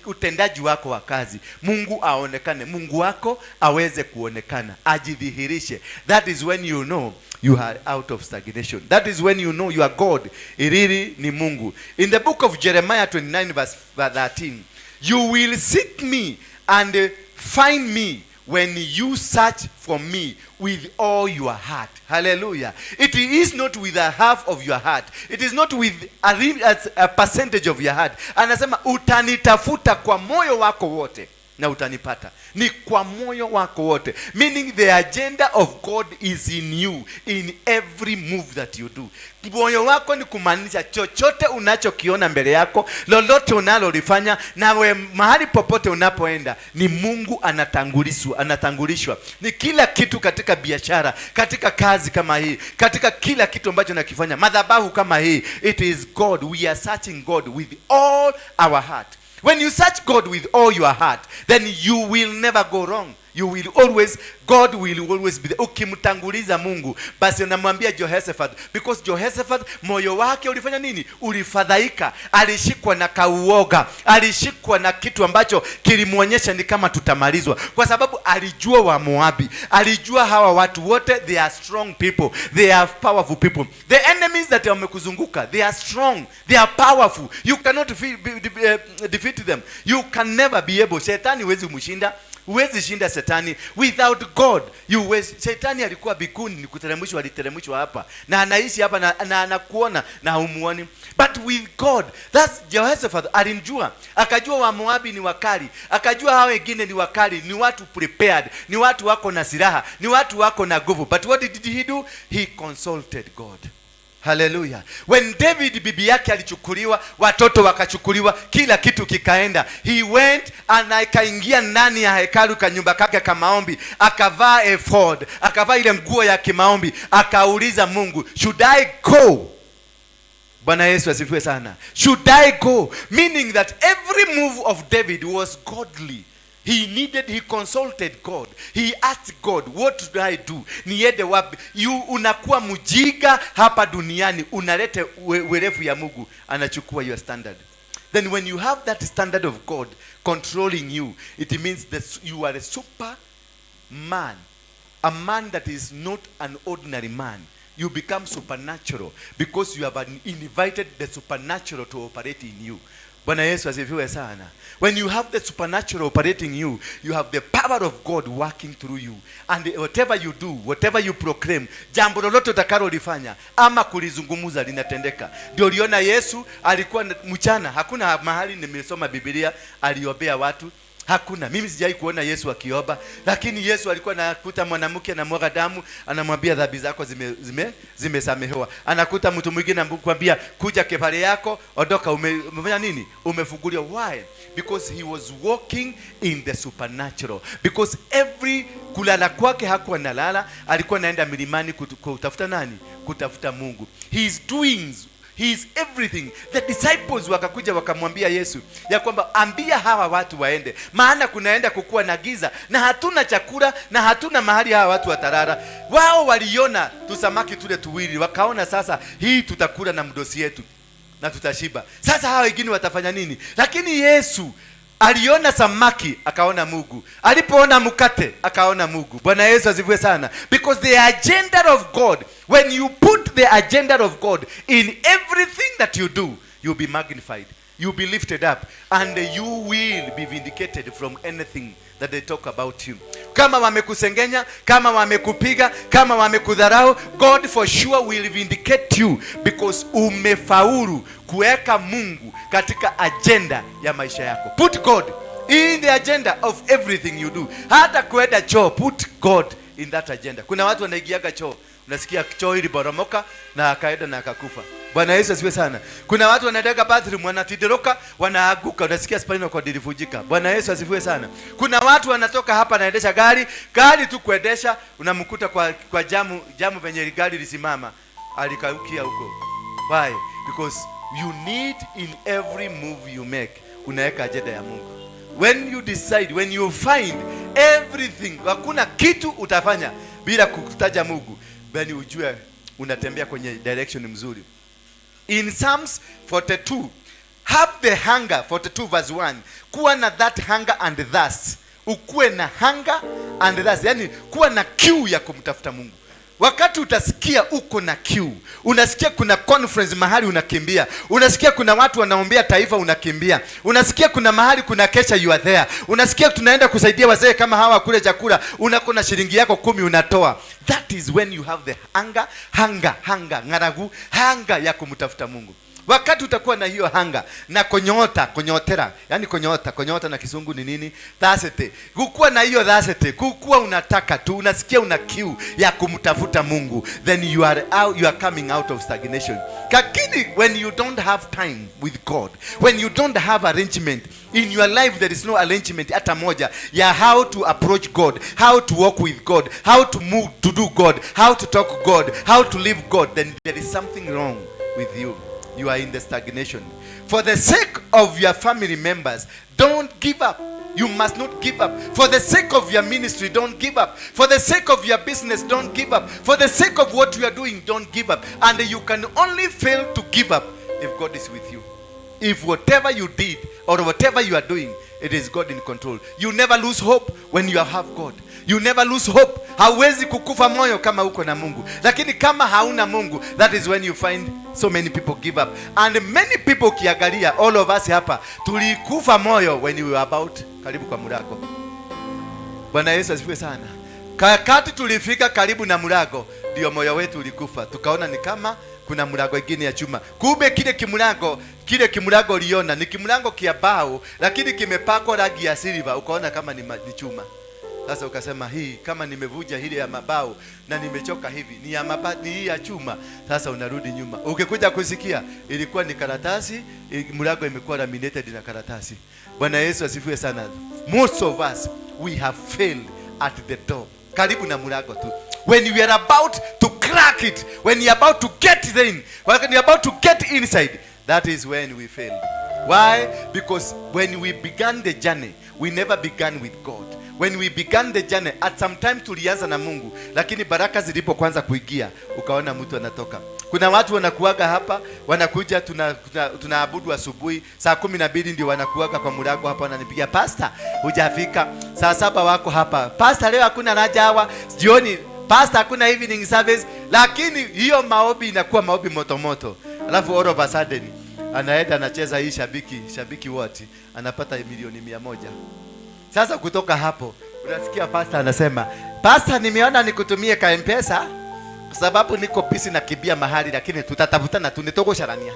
Utendaji wako wa kazi, Mungu aonekane, Mungu wako aweze kuonekana, ajidhihirishe. That is when you know you are out of stagnation. That is when you know you are God. Iriri ni Mungu. In the book of Jeremiah 29 verse 13, you will seek me and find me when you search for me with all your heart. Hallelujah. It is not with a half of your heart. It is not with a percentage of your heart. Anasema utanitafuta kwa moyo wako wote na utanipata. Ni kwa moyo wako wote. Meaning the agenda of God is in you, in every move that you do. Moyo wako ni kumaanisha chochote unachokiona mbele yako, lolote unalolifanya, nawe mahali popote unapoenda, ni Mungu anatangulishwa. Ni kila kitu katika biashara, katika kazi kama hii, katika kila kitu ambacho nakifanya, madhabahu kama hii, it is God. We are searching God with all our heart. When you search God with all your heart, then you will never go wrong. God will always be there. Ukimtanguliza Mungu, basi unamwambia Jehoshaphat, because Jehoshaphat moyo wake ulifanya nini? Ulifadhaika, alishikwa na kauoga, alishikwa na kitu ambacho kilimuonyesha ni kama tutamalizwa, kwa sababu alijua wa Moabi, alijua hawa watu wote, they are strong people, they are powerful people. The enemies that wamekuzunguka, they are strong, they are powerful. You cannot defeat them. You can never be able. Shetani huwezi mshinda. Huwezi shinda Shetani without God. Shetani alikuwa bikuni, ni kuteremshwa, aliteremshwa hapa na anaishi hapa na anakuona na humuoni. But with God, that's Jehoshaphat alimjua, akajua wa Moabi ni wakali, akajua hao wengine ni wakali, ni watu prepared, ni watu wako na silaha, ni watu wako na nguvu. But what did he do? He consulted God. Hallelujah. When David bibi yake alichukuliwa, watoto wakachukuliwa, kila kitu kikaenda, he went and akaingia ndani ya hekalu kanyumba kake kama maombi, akavaa ephod, akavaa ile nguo ya kimaombi, akauliza Mungu, should I go? Bwana Yesu asifiwe sana. Should I go? Meaning that every move of David was godly. He consulted God. He asked God, what should I do? Niende wapi? Unakuwa mjinga hapa duniani, unalete werevu ya Mungu, anachukua your standard. Then when you have that standard of God controlling you, it means that you are a super man. A man that is not an ordinary man. You become supernatural because you have invited the supernatural to operate in you. Bwana Yesu asifiwe sana. When you have the supernatural operating you, you have the power of God working through you. And whatever you do, whatever you proclaim, jambo lolote utakalolifanya ama kulizungumuza linatendeka. Ndio uliona Yesu alikuwa mchana, hakuna mahali nimesoma Biblia aliombea watu. Hakuna. Mimi sijai kuona Yesu akiomba, lakini Yesu alikuwa anakuta mwanamke anamwaga damu, anamwambia dhambi zako zimesamehewa. Anakuta mtu mwingine anamwambia kuja kefare yako, ondoka, umefanya nini? Umefunguliwa. Why? Because he was walking in the supernatural. Because every kulala kwake hakuwa nalala, alikuwa anaenda milimani kutafuta nani? Kutafuta Mungu. He is everything. The disciples wakakuja wakamwambia Yesu ya kwamba ambia hawa watu waende, maana kunaenda kukua na giza na hatuna chakula na hatuna mahali hawa watu watarara. Wao waliona tusamaki tule tuwili, wakaona sasa hii tutakula na mdosi yetu na tutashiba. Sasa hawa wengine watafanya nini? Lakini Yesu aliona samaki akaona Mungu, alipoona mkate akaona Mungu. Bwana Yesu asifiwe sana. Because the agenda of God, when you put the agenda of God in everything that you do, you'll be magnified, you'll be lifted up, and you will be vindicated from anything that they talk about you. Kama wamekusengenya, kama wamekupiga, kama wamekudharau, God for sure will vindicate you because umefaulu kuweka Mungu katika agenda ya maisha yako. Put God in the agenda of everything you do. Hata kuenda choo, put God in that agenda. Kuna watu wanaigiaga choo, unasikia choo iliboromoka na akaenda na akakufa. Bwana Yesu asifiwe sana. Kuna watu wanaenda bathroom wanatidiroka, wanaaguka, unasikia spinal cord ilivunjika. Bwana Yesu asifiwe sana. Kuna watu wanatoka hapa naendesha gari tu kuendesha, unamkuta kwa jamu venye gari lisimama, alikaukia huko. Why? Because you need in every move you make, unaweka agenda ya Mungu. When you decide, when you find everything, hakuna kitu utafanya bila kutaja Mungu, then ujue unatembea kwenye direction mzuri. In Psalms 42, have the hunger, 42 verse 1, kuwa na that hunger and thirst. Ukuwe na hunger and thirst, yani kuwa na kiu ya kumtafuta Mungu. Wakati utasikia uko na kiu, unasikia kuna conference mahali unakimbia, unasikia kuna watu wanaombea taifa unakimbia, unasikia kuna mahali kuna kesha you are there, unasikia tunaenda kusaidia wazee kama hawa kule chakula, unako na shilingi yako 10 unatoa. That is when you have the hunger, ngaragu, hunger ya kumtafuta Mungu. Wakati utakuwa na hiyo hanga na konyotera, yani konyota na Kizungu ni nini? Thirst. Kukuwa na hiyo thirst, kukuwa unataka tu, unasikia una kiu ya kumtafuta Mungu, then you are coming out of stagnation. Lakini when you don't have time with God, when you don't have arrangement in your life, there is no arrangement hata moja ya how to approach God, how to walk with God, how to move to do God, how to talk God, how to live God, then there is something wrong with you. You are in the stagnation. For the sake of your family members, don't give up. You must not give up. For the sake of your ministry, don't give up. For the sake of your business, don't give up. For the sake of what you are doing, don't give up. And you can only fail to give up if God is with you. If whatever you did or whatever you are doing, it is God in control. You never lose hope when you have God. You never lose hope. Hauwezi kukufa moyo kama uko na Mungu. Lakini kama hauna Mungu, that is when you find so many people give up. And many people kiangalia, all of us hapa, tulikufa moyo when we were about karibu kwa mlango. Bwana Yesu asifiwe sana. Wakati tulifika karibu na mlango, ndio moyo wetu ulikufa. Tukaona ni kama kuna mlango mwingine ya chuma. Kumbe kile kimlango uliona ni kimlango kia bao, lakini kimepakwa rangi ya silver, ukaona kama ni chuma. Sasa ukasema hii kama nimevuja hili ya mabao na nimechoka hivi, ni ya mabati hii ya chuma. Sasa unarudi nyuma. Ukikuja kusikia ilikuwa ni karatasi, mlango imekuwa laminated na karatasi. Bwana Yesu asifiwe sana. Most of us, we have failed at the door. Karibu na mlango tu. When you are about to crack it, when you are about to get in, when you are about to get inside, that is when we failed. Why? Because when we began the journey, we never began with God. When we began the journey, at some time tulianza na Mungu, lakini baraka zilipo kwanza kuingia, ukaona mtu anatoka. Kuna watu wanakuaga hapa, wanakuja tunaabudu asubuhi, saa 12 ndio wanakuaga kwa mlango hapa, wananipigia, pastor, hujafika. Saa 7 wako hapa, pastor, leo hakuna rajawa. Jioni, pastor, hakuna evening service. Lakini hiyo maombi inakuwa maombi moto moto. Alafu all of a sudden anaenda anacheza hii shabiki wote, anapata milioni 100. Sasa kutoka hapo unasikia pastor anasema, pastor, nimeona nikutumie ka M-Pesa kwa sababu niko busy na kibia mahali, lakini tutatafutana tu, nitogosharania.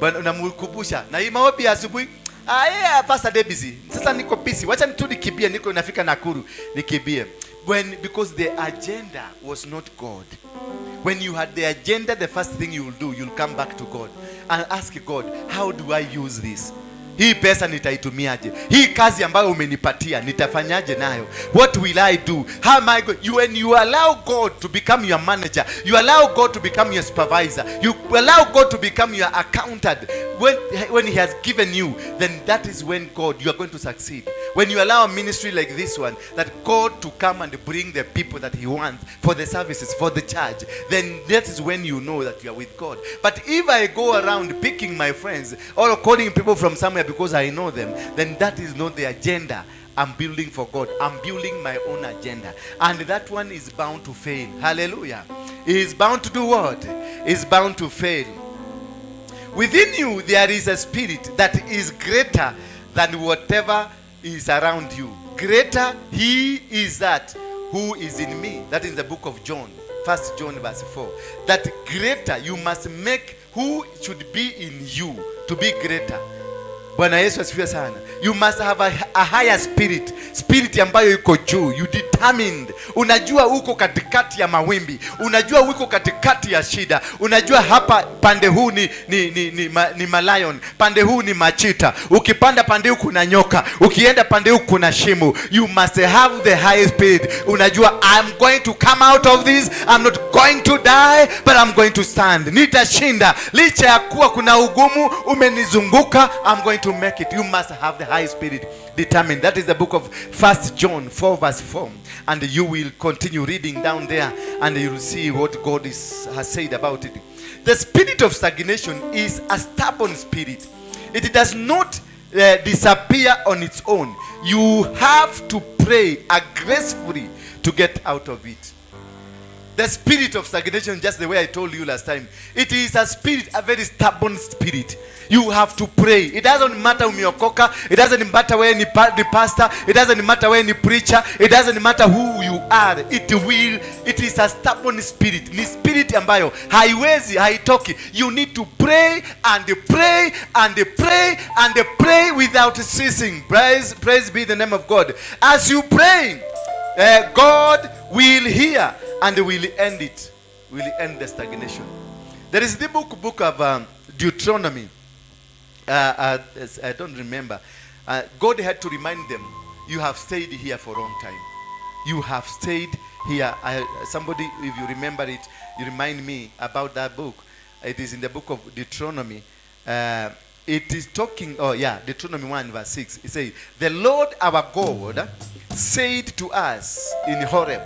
Bwana unamkumbusha na hii maombi asubuhi. Yeah, pastor day busy. Sasa niko busy. Wacha nikibie, niko nafika Nakuru nikibie. Because the agenda was not God. When you had the agenda, the first thing you will do, you'll come back to God and ask God, how do I use this? Hii pesa nitaitumiaje? Hii kazi ambayo umenipatia nitafanyaje nayo? What will I do? How am I going? When you allow God to become your manager, you allow God to become your supervisor, you allow God to become your accountant, when he has given you, then that is when God, you are going to succeed. When you allow a ministry like this one, that God to come and bring the people that he wants for the services, for the church, then that is when you know that you are with God. But if I go around picking my friends or calling people from somewhere because I know them, then that is not the agenda I'm building for God. I'm building my own agenda. And that one is bound to fail. Hallelujah. He is bound to do what? He is bound to fail. Within you there is a spirit that is greater than whatever is around you. Greater he is that who is in me. That is the book of John, 1 John verse 4. That greater, you must make who should be in you to be greater. Bwana Yesu asifiwe sana. You must have a higher spirit. Spirit ambayo iko juu. You determined. Unajua uko katikati ya mawimbi. Unajua uko katikati ya shida. Unajua hapa pande huu ni lion. Pande huu ni machita. Ukipanda pande huu kuna nyoka. Ukienda pande huu kuna shimo. You must have the high spirit. Unajua, I'm going to come out of this. I'm not going to die, but I'm going to stand. Nitashinda. Licha ya kuwa kuna ugumu umenizunguka, I'm going to make it. You must have the high spirit determined. That is the book of 1 John 4 verse 4. And you will continue reading down there and you will see what God has said about it. The spirit of stagnation is a stubborn spirit. It does not disappear on its own. You have to pray aggressively to get out of it. The spirit of stagnation, just the way I told you last time, it is a spirit, a very stubborn spirit. You have to pray. It doesn't matter umeokoka. It doesn't matter where ni pastor. It doesn't matter where ni preacher. It doesn't matter who you are. It is a stubborn spirit. Ni spirit ambayo haiwezi, haitoki. You need to pray and pray and pray and pray without ceasing. Praise be the name of God. As you pray, God will hear and will end it. Will end the stagnation. There is the book of Deuteronomy. I don't remember. God had to remind them, you have stayed here for a long time. You have stayed here. Somebody, if you remember it, you remind me about that book. It is in the book of Deuteronomy. It is talking, Deuteronomy 1 verse 6. It says, the Lord our God said to us in Horeb,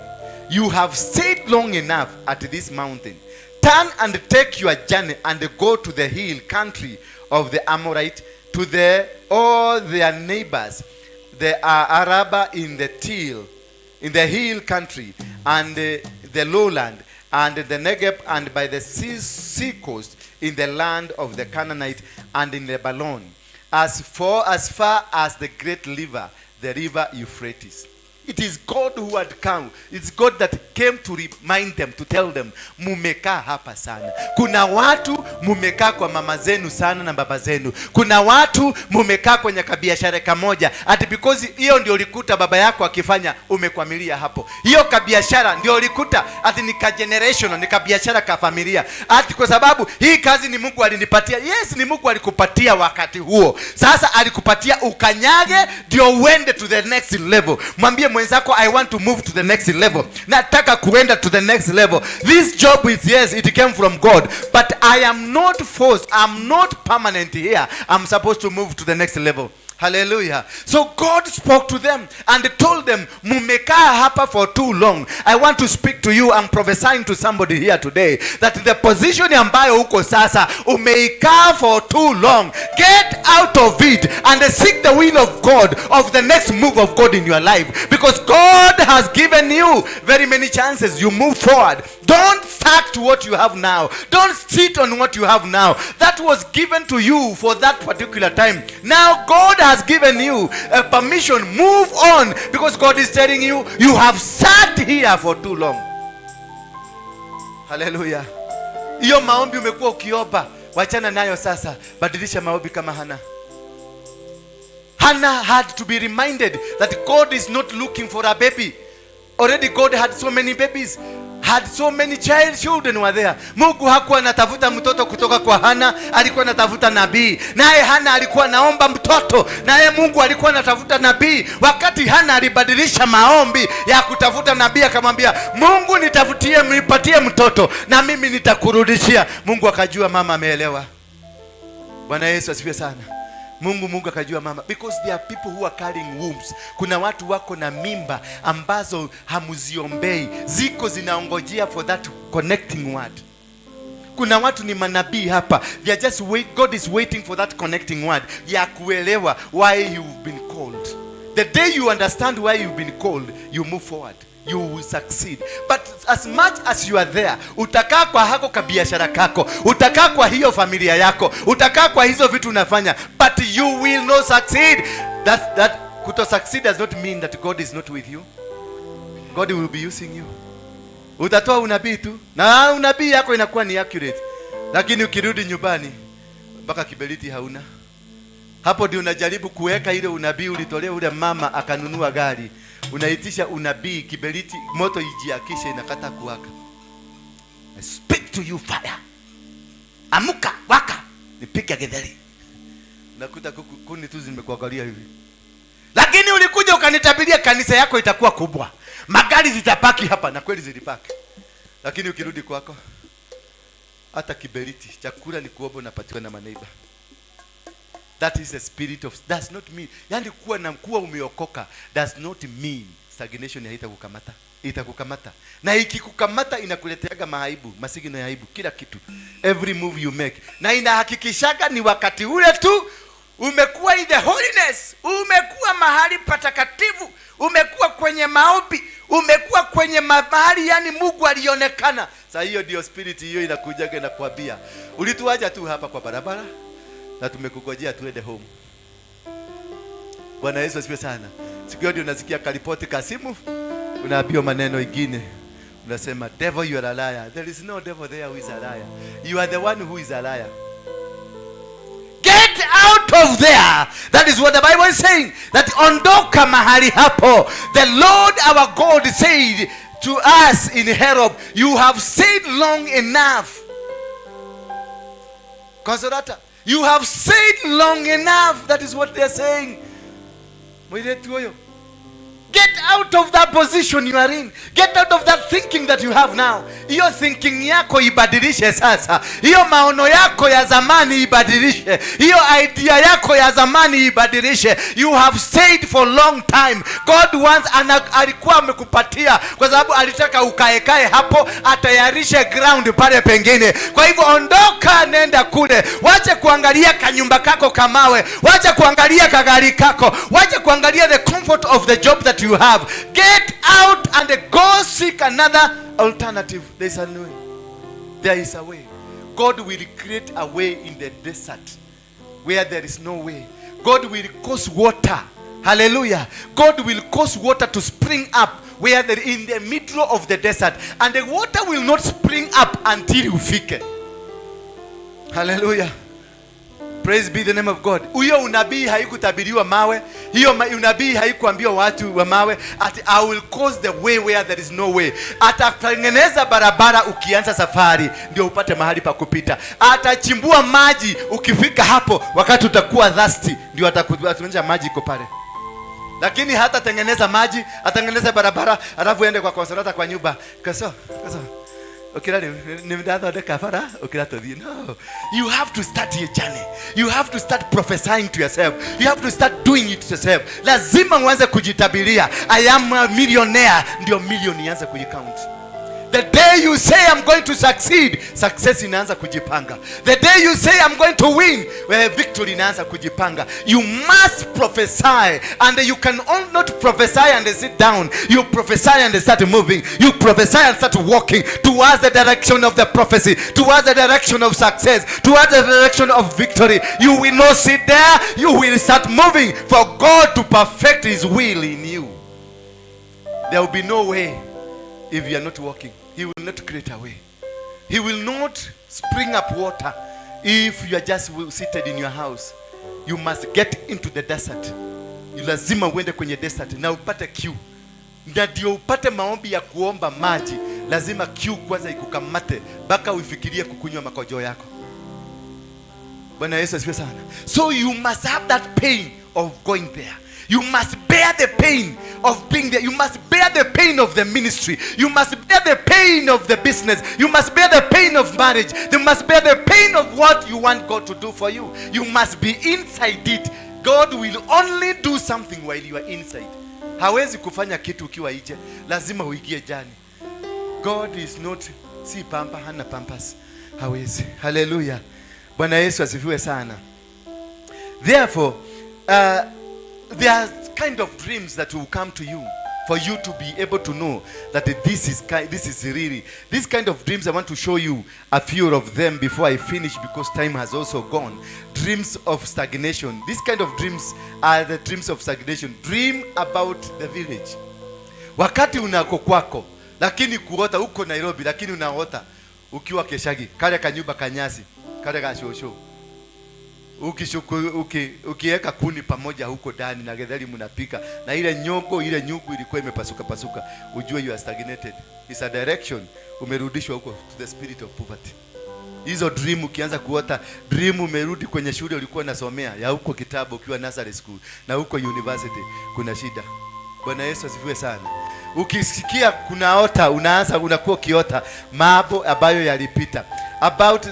you have stayed long enough at this mountain. Turn and take your journey and go to the hill country of the Amorite, to all their neighbors, the Araba in the hill country, and the lowland, and the Negev, and by the sea coast, in the land of the Canaanite, and in Lebanon, as far as the great river, the river Euphrates. It is God who had come. It's God that came to remind them, to tell them, mumekaa hapa sana. Kuna watu mumekaa kwa mama zenu sana na baba zenu. Kuna watu mumekaa kwenye kabiashara kamoja. Ati because hiyo ndio ulikuta baba yako akifanya, umekwamilia hapo. Hiyo kabiashara ndio ulikuta ati ni ka generation, ni kabiashara ka familia. Ati kwa sababu hii kazi ni Mungu alinipatia. Yes, ni Mungu alikupatia wakati huo. Sasa alikupatia ukanyage ndio uende to the next level. Mwambie mwenzako, I want to move to the next level. Nataka kuenda to the next level. This job is, yes, it came from God, but I am not forced. I'm not permanent here. I'm supposed to move to the next level. Hallelujah. So God spoke to them and told them, mumekaa hapa for too long. I want to speak to you. I'm prophesying to somebody here today that the position ambayo uko sasa umeikaa for too long. Get out of it and seek the will of God, of the next move of God in your life, because God has given you very many chances. You move forward. Don't stuck to what you have now. Don't sit on what you have now. That was given to you for that particular time. Now God has given you a permission. Move on, because God is telling you, you have sat here for too long. Hallelujah. Iyo maombi umekuwa ukiomba, wachana nayo sasa. Badilisha maombi kama Hana. Hannah had to be reminded that God is not looking for a baby. Already God had so many babies, had so many children were there. Mungu hakuwa anatafuta mtoto kutoka kwa Hana, alikuwa anatafuta nabii. Naye Hana alikuwa naomba mtoto, naye Mungu alikuwa anatafuta nabii. Wakati Hana alibadilisha maombi ya kutafuta nabii, akamwambia Mungu, nitafutie, nipatie mtoto na mimi nitakurudishia. Mungu akajua mama ameelewa. Bwana Yesu asifiwe sana. Mungu akajua mama, because there are people who are carrying wombs. Kuna watu wako na mimba ambazo hamuziombei, ziko zinaongojea for that connecting word. Kuna watu ni manabii hapa, they are just God is waiting for that connecting word ya kuelewa why you've been called. The day you understand why you've been called, you move forward, you will succeed. But as much as you are there, utakaa kwa hako kabiashara kako, utakaa kwa hiyo familia yako, utakaa kwa hizo vitu unafanya, but you will not succeed. That kuto succeed does not mean that God is not with you. God will be using you. Utatoa unabii tu, na unabii yako inakuwa ni accurate, lakini ukirudi nyumbani mpaka kiberiti hauna. Hapo ndio unajaribu kuweka ile unabii ulitolea ule mama akanunua gari. Unaitisha unabii, kiberiti moto ijiakishe, inakata kuwaka. I speak to you fire. Amuka, waka, nipige getheri. Unakuta kuni tu zimekuangalia hivi. Lakini ulikuja ukanitabiria kanisa yako itakuwa kubwa, magari zitapaki hapa, na kweli zilipaki. Lakini ukirudi kwako, hata kiberiti, chakula ni kuomba unapatiwa na maneiba. That is the spirit of, does not mean, yani kuwa na mkuu umeokoka does not mean stagnation haitakukamata. Itakukamata. Na ikikukamata inakuleteaga mahaibu, masigino ya aibu, kila kitu. Every move you make. Na inahakikishaga ni wakati ule tu umekuwa in the holiness, umekuwa mahali patakatifu, umekuwa kwenye maombi, umekuwa kwenye mahali yani Mungu alionekana. Sasa hiyo ndio spirit hiyo inakujaga na kuambia, ulituacha tu hapa kwa barabara na tumekungojea tuende home. Bwana Yesu asifiwe sana. Siku hiyo ndio unasikia karipoti kasimu, unaambiwa maneno mengine. Unasema, devil, you are a liar. There is no devil there who is a liar. You are the one who is a liar. Get out of there. That is what the Bible is saying. That ondoka mahali hapo. The Lord our God said to us in Nairobi, you have stayed long enough. Consolata, you have stayed long enough. That is what they are saying. Get out of that position you are in. Get out of that thinking that you have now. Hiyo thinking yako ibadilishe sasa. Hiyo maono yako ya zamani ibadilishe. Hiyo idea yako ya zamani ibadilishe. You have stayed for long time. God wants, alikuwa amekupatia kwa sababu alitaka ukaekae hapo, atayarishe ground pale pengine. Kwa hivyo ondoka, nenda kule. Wacha kuangalia kanyumba kako kamawe. Wacha kuangalia kagari kako. Wacha kuangalia the comfort of the job that you have. Get out and go seek another alternative. There is a way. There is a way. God will create a way in the desert where there is no way. God will cause water. Hallelujah. God will cause water to spring up where there in the middle of the desert, and the water will not spring up until you fike. Hallelujah. Praise be the name of God. Huyo unabii haikutabiriwa mawe. Hiyo unabii haikuambiwa watu wa mawe. I will cause the way where there is no way. Atatengeneza barabara ukianza safari ndio upate mahali pa kupita. Atachimbua maji ukifika hapo wakati utakuwa thirsty ndio atakuonyesha maji iko pale. Lakini hata tengeneza maji, atengeneza barabara, alafu ende kwa konsolata kwa nyumba. Kaso. No. You have to start your journey. You have to start prophesying to yourself. You have to start doing it yourself. Lazima uanze kujitabiria. I am a millionaire. Ndio milioni ianze kujicount. The day you say I'm going to succeed, success inaanza kujipanga. The day you say I'm going to win, victory inaanza kujipanga. You must prophesy, and you can not prophesy and sit down. You prophesy and start moving. You prophesy and start walking towards the direction of the prophecy, towards the direction of success, towards the direction of victory. You will not sit there. You will start moving for God to perfect His will in you. There will be no way if you are not walking. He will not create a way. He will not spring up water if you are just seated in your house. You must get into the desert. You lazima uende kwenye desert na upate kiu. Ndio upate maombi ya kuomba maji. Lazima kiu kwanza ikukamate mpaka ufikirie kukunywa makojo yako. Bwana Yesu asifiwe sana. So you must have that pain of going there. You must bear the pain of being there. You must bear the pain of the ministry. You must bear the pain of the business. You must bear the pain of marriage. You must bear the pain of what you want God to do for you. You must be inside it. God will only do something while you are inside. Hawezi kufanya kitu ukiwa nje. Lazima uingie jani. God is not si pampa, hana pampas. Hawezi. Hallelujah. Bwana Yesu asifiwe sana. Therefore, there are kind of dreams that will come to you for you to be able to know that this is really this kind of dreams. I want to show you a few of them before I finish, because time has also gone. Dreams of stagnation. These kind of dreams are the dreams of stagnation. Dream about the village. Wakati unako kwako, lakini kuota uko Nairobi, lakini unaota ukiwa Keshagi, kale kanyumba kanyasi, kale kashosho. Ukiweka kuni pamoja huko ndani na gedhali mnapika na ile nyugu ilikuwa imepasuka pasuka, ujue you are stagnated. It's a direction, umerudishwa huko to the spirit of poverty. Hizo dream ukianza kuota dream umerudi kwenye shule ulikuwa unasomea ya huko kitabu ukiwa nursery school na huko university, kuna shida. Bwana Yesu asifiwe sana. Ukisikia kunaota unakuwa kiota mambo ambayo yalipita. About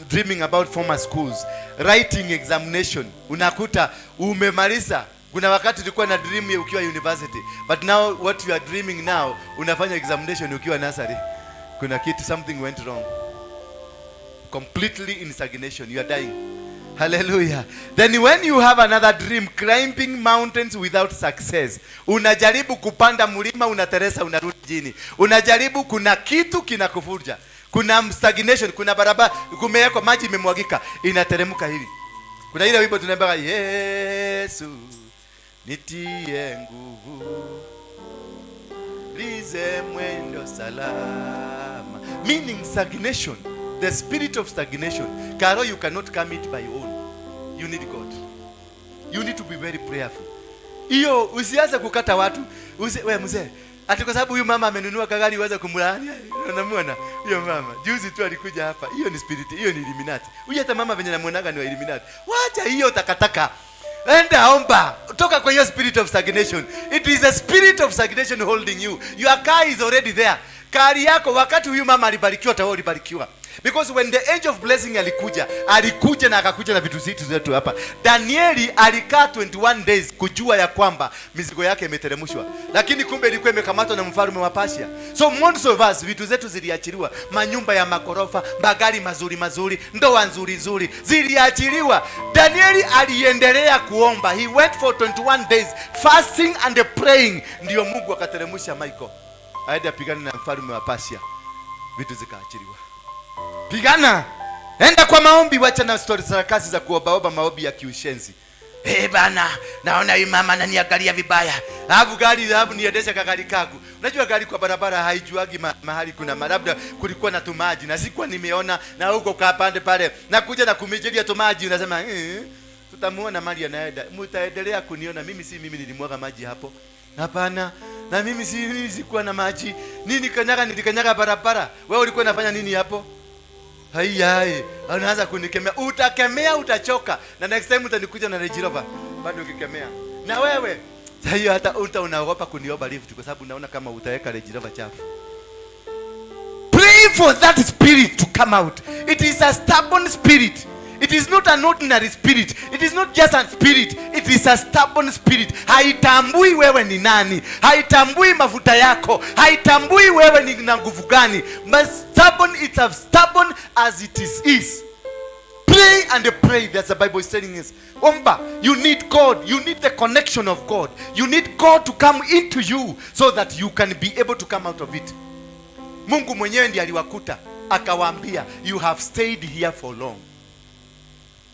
dreaming about former schools, writing examination. Unakuta umemaliza. Kuna wakati ulikuwa na dream ya ukiwa university, but now what you are dreaming now, unafanya examination ukiwa nursery. Kuna kitu, something went wrong. Completely in stagnation, you are dying. Hallelujah. Then when you have another dream, climbing mountains without success. Unajaribu kupanda mlima, unateresa, unarudi chini. Unajaribu, kuna kitu kinakufurja. Kuna stagnation, kuna barabara, kumewekwa maji imemwagika, inateremka hivi. Kuna ile wimbo tunaimba, Yesu nitie nguvu, lize mwendo salama. Meaning stagnation, the spirit of stagnation. Karo, you cannot come it by your own. You need God. You need to be very prayerful. Iyo usianze kukata watu. Wewe mzee, ati kwa sababu huyu mama amenunua kagari uweze kumlaani. Unamwona huyo mama juzi tu alikuja hapa. Hiyo ni spirit, hiyo ni Illuminati. Huyu hata mama venye namuonaga ni wa Illuminati. Wacha hiyo takataka. Enda omba, toka kwa hiyo spirit of stagnation. It is a spirit of stagnation holding you. Your car is already there. Kari yako wakati huyu mama alibarikiwa, tawo alibarikiwa. Because when the angel of blessing alikuja na akakuja na vitu zetu hapa. Danieli alikaa 21 days kujua ya kwamba mizigo yake imeteremshwa. Lakini kumbe ilikuwa imekamatwa na mfalme wa Persia. So most of us vitu zetu ziliachiliwa, manyumba ya makorofa, magari mazuri, ndoa nzuri ziliachiliwa. Danieli aliendelea kuomba. He went for 21 days fasting and praying. Ndio Mungu akateremsha Michael. Aende apigane na mfalme wa Persia. Vitu zikaachiliwa. Pigana. Enda kwa maombi, wacha na stories za kazi za kuomba maombi ya kiushenzi. Bana, naona huyu mama ananiangalia vibaya. Alafu niendesha kagari kagu. Unajua gari kwa barabara haijuagi mahali kuna labda kulikuwa na tumaji na sikuwa nimeona, na huko kapande pale. Nakuja na kumijilia tumaji, unasema tutamuona mali anaenda. Mtaendelea kuniona mimi mimi nilimwaga maji hapo. Hapana. Na mimi sikuwa na maji. Nilikanyaga barabara. Wewe ulikuwa unafanya nini hapo? Hai, unaanza kunikemea. Utakemea, utachoka. Na next time utanikuja na Range Rover. Bado ukikemea. Na wewe hiyo hata unaogopa kuniomba lift kwa sababu unaona kama utaweka Range Rover chafu. Pray for that spirit to come out. It is a stubborn spirit. It is not an ordinary spirit. It is not just a spirit. It is a stubborn spirit. Haitambui wewe ni nani. Haitambui mafuta yako. Haitambui wewe ni na nguvu gani. But stubborn, it's as stubborn as it is. Pray and pray. That's the Bible is telling us. Omba, you need God. You need the connection of God. You need God to come into you so that you can be able to come out of it. Mungu mwenyewe ndiye aliwakuta akawaambia, you have stayed here for long.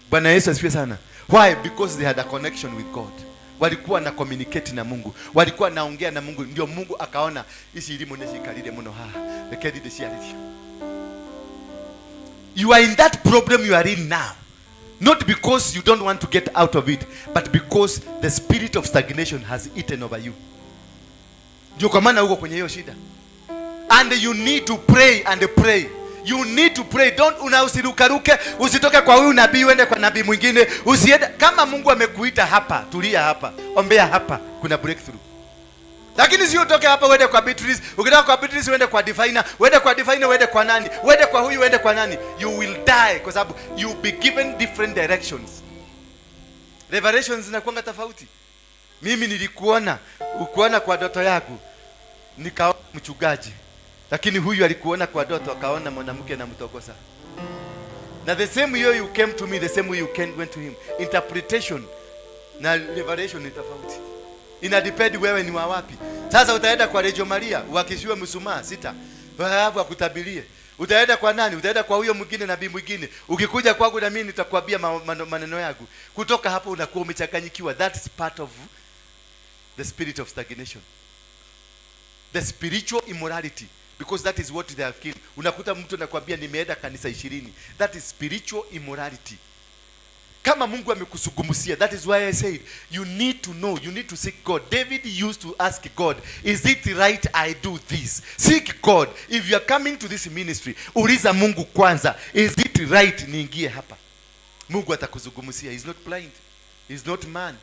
Bwana Yesu asifiwe sana. Why? Because they had a connection with God. Walikuwa na communicate na Mungu. Walikuwa naongea na Mungu. Ndio Mungu akaona isi ilimo neshikalile muno lekedi deshialili. You are in that problem you are in now. Not because you don't want to get out of it, but because the spirit of stagnation has eaten over you. Ndio kwa maana uko kwenye hiyo shida. And you need to pray and pray. You need to pray. Don't usirukaruke, usitoke kwa huyu nabii uende kwa nabii mwingine. Usiende kama Mungu amekuita hapa, tulia hapa. Ombea hapa, kuna breakthrough. Lakini sio utoke hapa uende kwa Beatrice, ukitoka kwa Beatrice uende kwa Divina, uende kwa Divina uende kwa nani? Uende kwa huyu uende kwa nani? You will die kwa sababu you be given different directions. Revelations zinakuwa tofauti. Mimi nilikuona, ukuona kwa ndoto yangu, nikaona mchungaji. Lakini huyu alikuona kwa ndoto akaona mwanamke na mtogosa. Na the same way you came to me, the same way you went to him. Interpretation na revelation ni tofauti. Ina depend wewe ni wa wapi. Sasa utaenda kwa Rejo Maria, uakishiwe msumaa 6. Hapo akutabirie. Utaenda kwa nani? Utaenda kwa huyo mwingine nabii mwingine. Ukikuja kwangu na mimi nitakwambia maneno yangu. Kutoka hapo unakuwa umechanganyikiwa. That is part of the spirit of stagnation. The spiritual immorality. Because that is what they have killed. Unakuta mtu anakuambia nimeenda kanisa 20. That is spiritual immorality. Kama Mungu amekusugumusia, that is why I said you need to know, you need to seek God. David used to ask God, is it right I do this? Seek God. If you are coming to this ministry, uliza Mungu kwanza, is it right niingie hapa? Mungu atakuzugumusia. He's not blind. He's not man.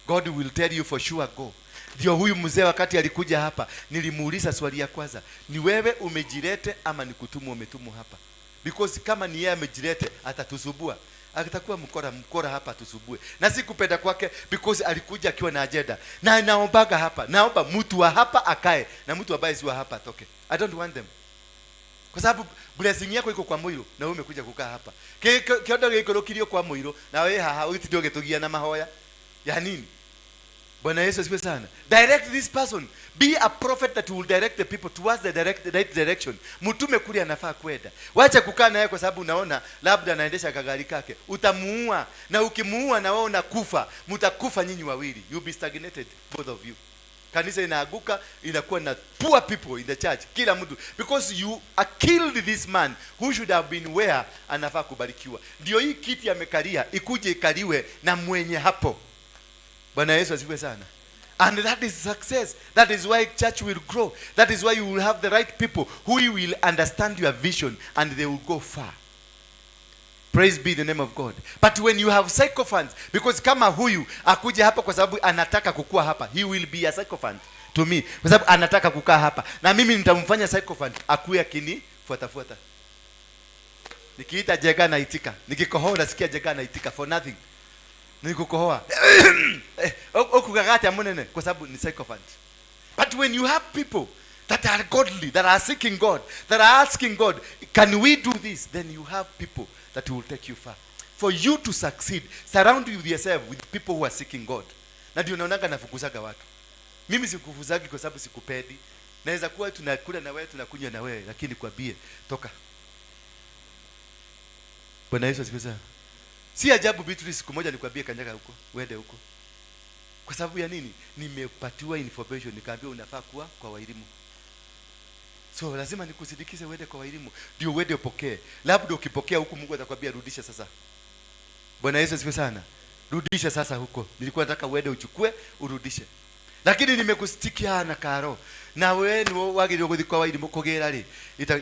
God will tell you for sure go. Ndio huyu mzee wakati alikuja hapa, nilimuuliza swali ya kwanza, ni wewe umejilete ama ni kutumwa umetumwa hapa? Because kama ni yeye amejilete atatusubua. Akitakuwa mkora hapa tusubue. Na si kupenda kwake because alikuja akiwa na agenda. Na naombaga hapa, naomba mtu wa hapa akae na mtu ambaye si wa hapa atoke. I don't want them. Kwa sababu blessing yako iko kwa Moiro na wewe umekuja kukaa hapa. Kiodo gikorokilio kwa Moiro na wewe haha utitio getugia na mahoya. Ya nini? Bwana Yesu asifiwe sana. Direct this person. Be a prophet that will direct the people towards the right direction. Mtume kule anafaa kwenda. Wacha kukaa naye kwa sababu unaona labda anaendesha kagari kake. Utamuua na ukimuua na wewe unakufa. Mtakufa nyinyi wawili. You be stagnated both of you. Kanisa inaaguka, inakuwa na poor people in the church. Kila mtu because you killed this man who should have been where anafaa kubarikiwa. Ndio hii kiti amekalia ikuje ikaliwe na mwenye hapo. Bwana Yesu asifiwe sana. And that is success. That is why church will grow. That is why you will have the right people who will understand your vision and they will go far. Praise be the name of God. But when you have sycophants, because kama huyu akuja hapa kwa sababu anataka kukua hapa, he will be a sycophant to me. Kwa sababu anataka kukaa hapa. Na mimi nitamfanya sycophant akuwe akini fuata. Nikiita jega na itika. Nikikohoa nasikia jega na itika for nothing. Nikukohoa okugagati amunene kwa sababu ni sycophant. But when you have people that are godly, that are seeking God, that are asking God, can we do this? Then you have people that will take you far. For you to succeed, surround yourself with people who are seeking God. Na ndio naonanga nafukuzaga watu. Mimi sikufuzagi kwa sababu sikupedi. Naweza kuwa tunakula na wewe, tunakunywa na wewe, lakini kwambie toka. Bwana Yesu asifiwe sana. Si ajabu Beatrice siku moja nikwambie kanyaga huko, uende huko. Kwa sababu ya nini? Nimepatiwa information nikaambia unafaa kuwa kwa waelimu. So lazima nikusindikize uende kwa waelimu. Ndio uende upokee. Labda ukipokea huko Mungu atakwambia rudisha sasa. Bwana Yesu asifiwe sana. Rudisha sasa huko. Nilikuwa nataka uende uchukue, urudishe. Lakini nimekustikia na karo. Na wewe ni wagire guthi kwa waelimu kugera ri.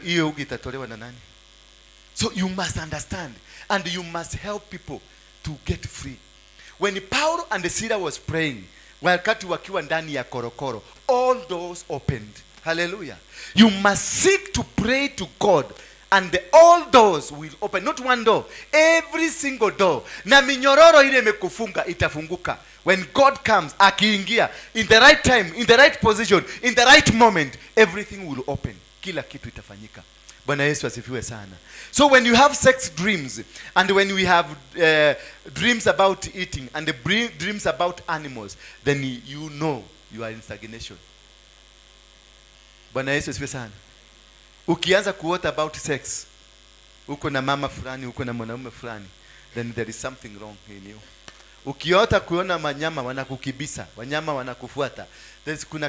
Hiyo itatolewa na nani? So you must understand and you must help people to get free. When Paul and Silas was praying, wakati wakiwa ndani ya korokoro, all doors opened. Hallelujah. You must seek to pray to God, and all doors will open. Not one door, every single door. Na minyororo ile imekufunga itafunguka. When God comes, akiingia, in the right time, in the right position, in the right moment, everything will open. Kila kitu itafanyika. Bwana Yesu asifiwe sana. So when you have sex dreams, and when we have dreams about eating, and the dreams about animals, then you know you are in stagnation. Bwana Yesu asifiwe sana. Ukianza kuota about sex, uko na mama fulani, uko na mwanaume fulani, then there is something wrong in you. Ukiota kuona wanyama wanakukibisa, wanyama wanakufuata, kuna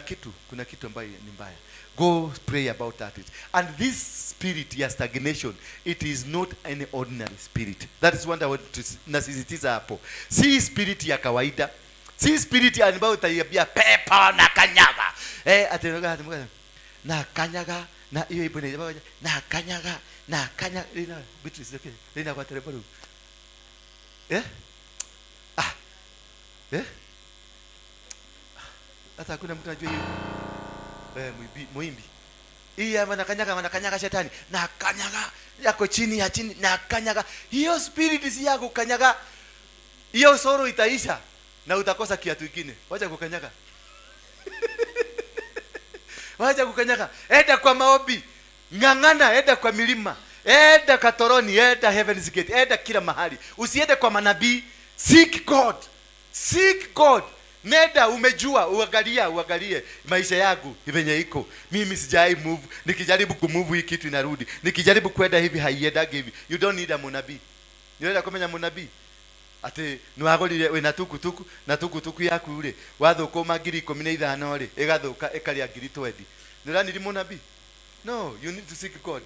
kitu ambayo ni mbaya. Go pray about that. And this spirit ya stagnation, it is not any ordinary spirit. That is what I want to nasisitiza hapo. Si spirit ya kawaida. Si spirit ambayo utaiambia pepo na kanyaga. Atenoga na kanyaga na hiyo ipo na kanyaga ina Beatrice okay. Ina kwa telephone. Hata kuna mtu anajua hiyo. Muimbi. Hii wanakanyaga shetani. Na kanyaga yako chini ya chini na kanyaga. Hiyo spirit si yako kanyaga. Hiyo soro itaisha na utakosa kiatu kingine. Wacha kukanyaga. Wacha kukanyaga. Enda kwa maombi. Ngangana, enda kwa milima. Enda Katoroni, enda Heaven's Gate, enda kila mahali. Usiende kwa manabii. Seek God. Seek God. Nenda umejua, uangalie maisha yangu venye iko. Mimi sijai move, nikijaribu kumove hii kitu inarudi. Nikijaribu kwenda hivi haiendagi hivi. You don't need a munabii. Niweza kumenya munabii. Ate nwagorire we natukutuku yaku ure. Wathukuma 15 ri igathuka ikaria 20. Nirani munabii. No, you need to seek God.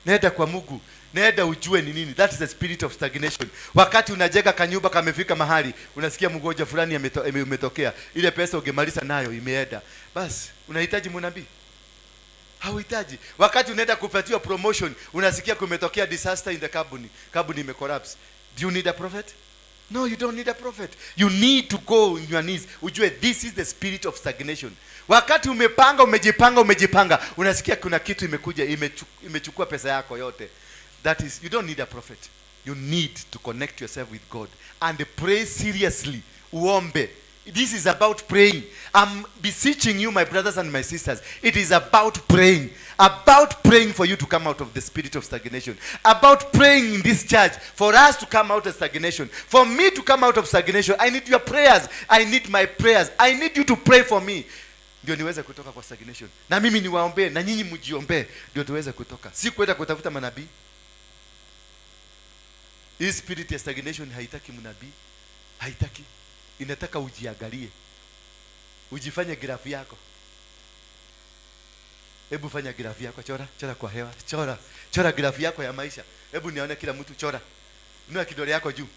Nenda kwa Mungu. Nenda ujue ni nini. That is the spirit of stagnation. Wakati unajenga kanyumba kamefika mahali, unasikia mgonjwa fulani umetokea. Ile pesa ungemaliza nayo imeenda. Basi, unahitaji munabii? Hauhitaji. Wakati unaenda kupatiwa promotion, unasikia kumetokea disaster in the company. Company imecollapse. Do you need a prophet? No, you don't need a prophet. You need to go on your knees. Ujue this is the spirit of stagnation. Wakati umejipanga, unasikia kuna kitu imekuja, imechukua pesa yako yote. That is, you don't need a prophet. You need to connect yourself with God and pray seriously. Uombe. This is about praying. I'm beseeching you, my brothers and my sisters. It is about praying. About praying for you to come out of the spirit of stagnation. About praying in this church for us to come out of stagnation. For me to come out of stagnation, I need your prayers. I need my prayers. I need you to pray for me. Ndio niweze kutoka kwa stagnation. Na mimi niwaombe na nyinyi mjiombe ndio tuweze kutoka. Si kwenda kutafuta manabii. Hii spirit ya stagnation haitaki mnabii. Haitaki. Inataka ujiangalie. Ujifanye grafu yako. Hebu fanya grafu yako, chora kwa hewa. Chora grafu yako ya maisha. Hebu nione kila mtu chora. Inua kidole yako juu.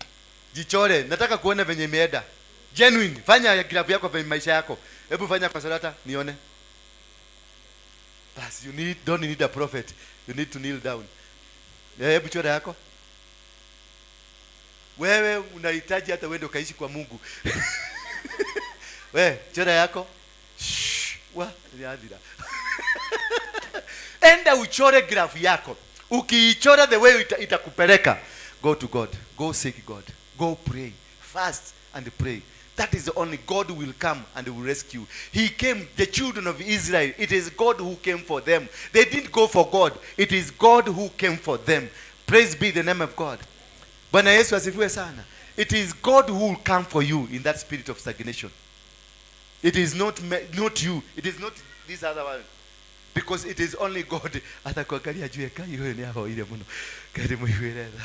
Jichore, nataka kuona venye imeenda. Genuine, fanya grafu yako venye maisha yako. Hebu fanya kwa salata nione. Bas, don't need a prophet. You need to kneel down. Hebu chora yako. Wewe unahitaji hata uende ukaishi kwa Mungu. Wewe chora yako. Niadira. Enda uchore graph yako. Ukiichora the way itakupeleka. Go to God. Go seek God. Go pray. Fast and pray. That is the only God will come and will rescue. He came, the children of Israel. It is God who came for them. They didn't go for God. It is God who came for them. Praise be the name of God. Bwana Yesu asifiwe sana. It is God who will come for you in that spirit of stagnation. It is not you. It is not this other one. Because it is only God. Atakuangalia juu ya kai wewe ni hapo ile mno. Karibu iweleza.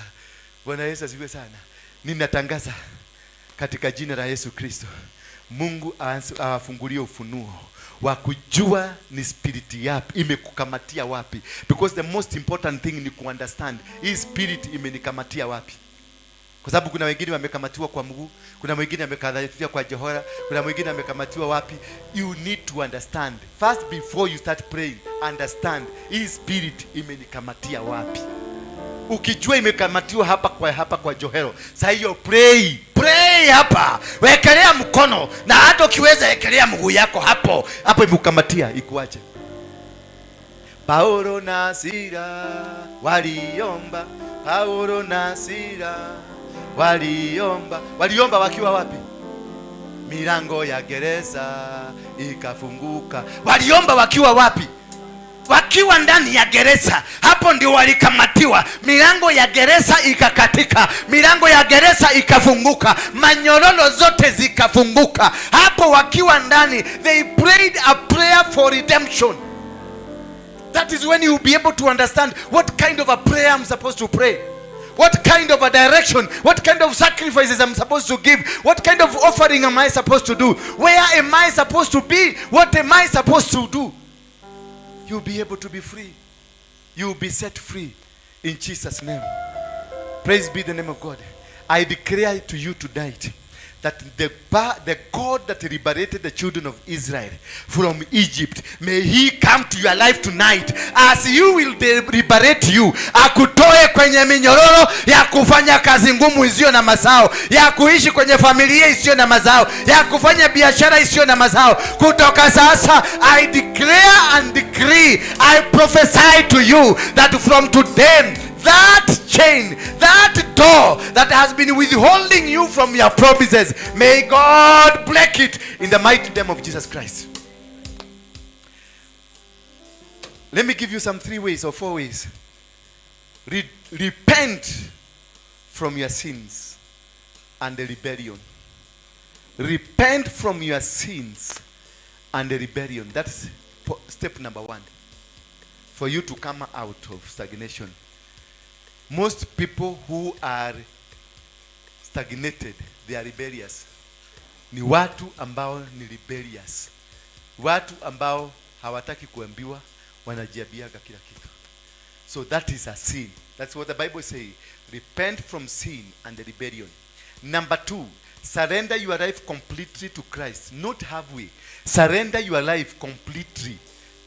Bwana Yesu asifiwe sana. Ninatangaza katika jina la Yesu Kristo, Mungu awafungulie ufunuo wa kujua ni spirit yapi imekukamatia wapi. Because the most important thing ni kuunderstand hii spirit imenikamatia wapi. Kwa sababu kuna wengine wamekamatiwa kwa mguu, kuna wengine wamekamatiwa kwa johora, kuna wengine wamekamatiwa wapi. You need to understand. First before you start praying, understand hii spirit imenikamatia wapi. Ukijua imekamatiwa hapa kwa johero, sasa hiyo pray. hii hapa, wekelea mkono, na hata ukiweza ekelea mguu yako hapo hapo, imukamatia ikuache. Paulo na Sila waliomba, Paulo na Sila waliomba. Waliomba wakiwa wapi? Milango ya gereza ikafunguka. Waliomba wakiwa wapi? Wakiwa ndani ya gereza. Hapo ndio walikamatiwa. Milango ya gereza ikakatika, milango ya gereza ikafunguka, manyororo zote zikafunguka. Hapo wakiwa ndani, they prayed a prayer for redemption. That is when you will be able to understand what kind of a prayer I'm supposed to pray, what kind of a direction, what kind of sacrifices I'm supposed to give, what kind of offering am I supposed to do, where am I supposed to be, what am I supposed to do. You'll be able to be free. You'll be set free in Jesus' name. Praise be the name of God. I declare to you tonight that the God that liberated the children of Israel from Egypt, may he come to your life tonight as you will liberate you. Akutoe kwenye minyororo ya kufanya kazi ngumu isiyo na mazao, ya kuishi kwenye familia isiyo na mazao, ya kufanya biashara isiyo na mazao. Kutoka sasa, I declare and decree, I prophesy to you that from today, that chain, that door that has been withholding you from your promises, may God break it in the mighty name of Jesus Christ. Let me give you some 3 ways or 4 ways. Repent from your sins and the rebellion. Repent from your sins and the rebellion. That's step number 1 for you to come out of stagnation. Most people who are stagnated, they are rebellious. Ni watu ambao ni rebellious. Watu ambao hawataki kuambiwa, wanajiabiaga kila kitu. So that is a sin. That's what the Bible says. Repent from sin and the rebellion. Number 2, surrender your life completely to Christ, not halfway. Surrender your life completely.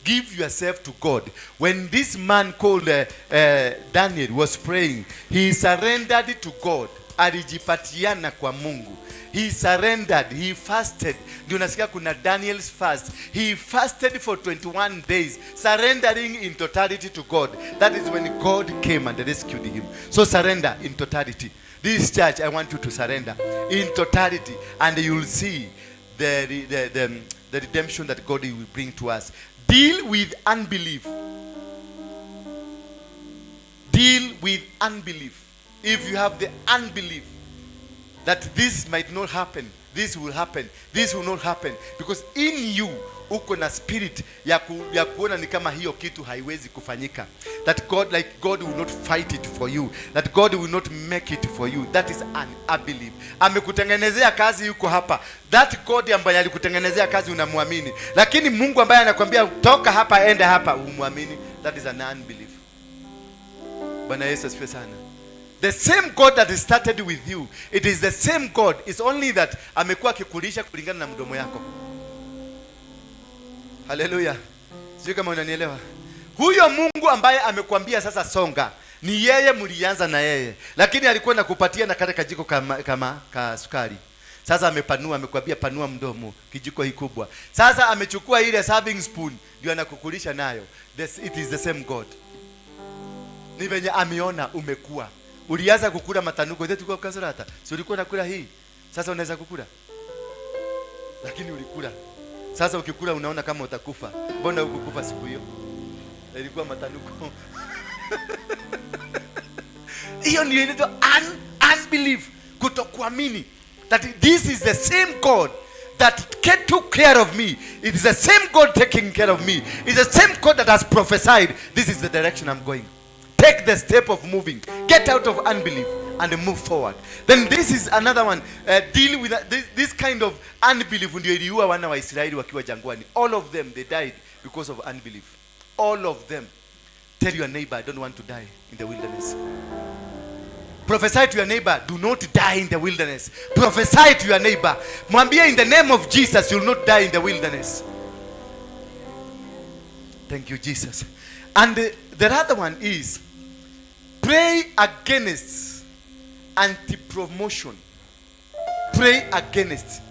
Give yourself to God. When this man called Daniel was praying, he surrendered to God. Alijipatiana kwa Mungu. He surrendered. He fasted. Ndio nasikia kuna Daniel's fast. He fasted for 21 days, surrendering in totality to God. That is when God came and rescued him. So surrender in totality. This church, I want you to surrender in totality, and you will see the redemption that God will bring to us. Deal with unbelief. Deal with unbelief. If you have the unbelief that this might not happen, this will happen, this will not happen, because in you uko na spirit ya kuona ni kama hiyo kitu haiwezi kufanyika, that God will not fight it for you, that God will not make it for you. That is an unbelief. Amekutengenezea kazi yuko hapa, that God ambaye alikutengenezea kazi unamwamini, lakini Mungu ambaye anakuambia toka hapa enda hapa umwamini, that is an unbelief. Bwana Yesu asifiwe sana. The same God that started with you, it is the same God. It's only that amekuwa akikulisha kulingana na mdomo yako. Hallelujah. Sio kama unanielewa. Huyo Mungu ambaye amekuambia sasa songa, ni yeye mlianza na yeye, lakini alikuwa nakupatia na kale kajiko kama sukari. Sasa amepanua, amekwambia panua mdomo, kijiko kikubwa. Sasa amechukua ile serving spoon ndio anakukulisha nayo. It is the same God. Ni venye ameona umekuwa. Ulianza kukula matanuko zetu kwa kasarata. Si ulikuwa unakula hii. Sasa unaweza kukula. Lakini ulikula. Sasa ukikula unaona kama utakufa. Mbona ukukufa siku hiyo? Ilikuwa matanuko. Hiyo ndio inaitwa unbelief, kutokuamini that this is the same God that took care of me. It is the same God taking care of me. It is the same God that has prophesied this is the direction I'm going. Take the step of moving. Get out of unbelief and move forward. Then this is another one. Deal with this kind of unbelief. Ndio iliua wana wa Israeli wakiwa jangwani. All of them, they died because of unbelief. All of them. Tell your neighbor, I don't want to die in the wilderness. Prophesy to your neighbor, do not die in the wilderness. Prophesy to your neighbor. Mwambie in the name of Jesus, you will not die in the wilderness. Thank you, Jesus. And the other one is, pray against anti-promotion. Pray against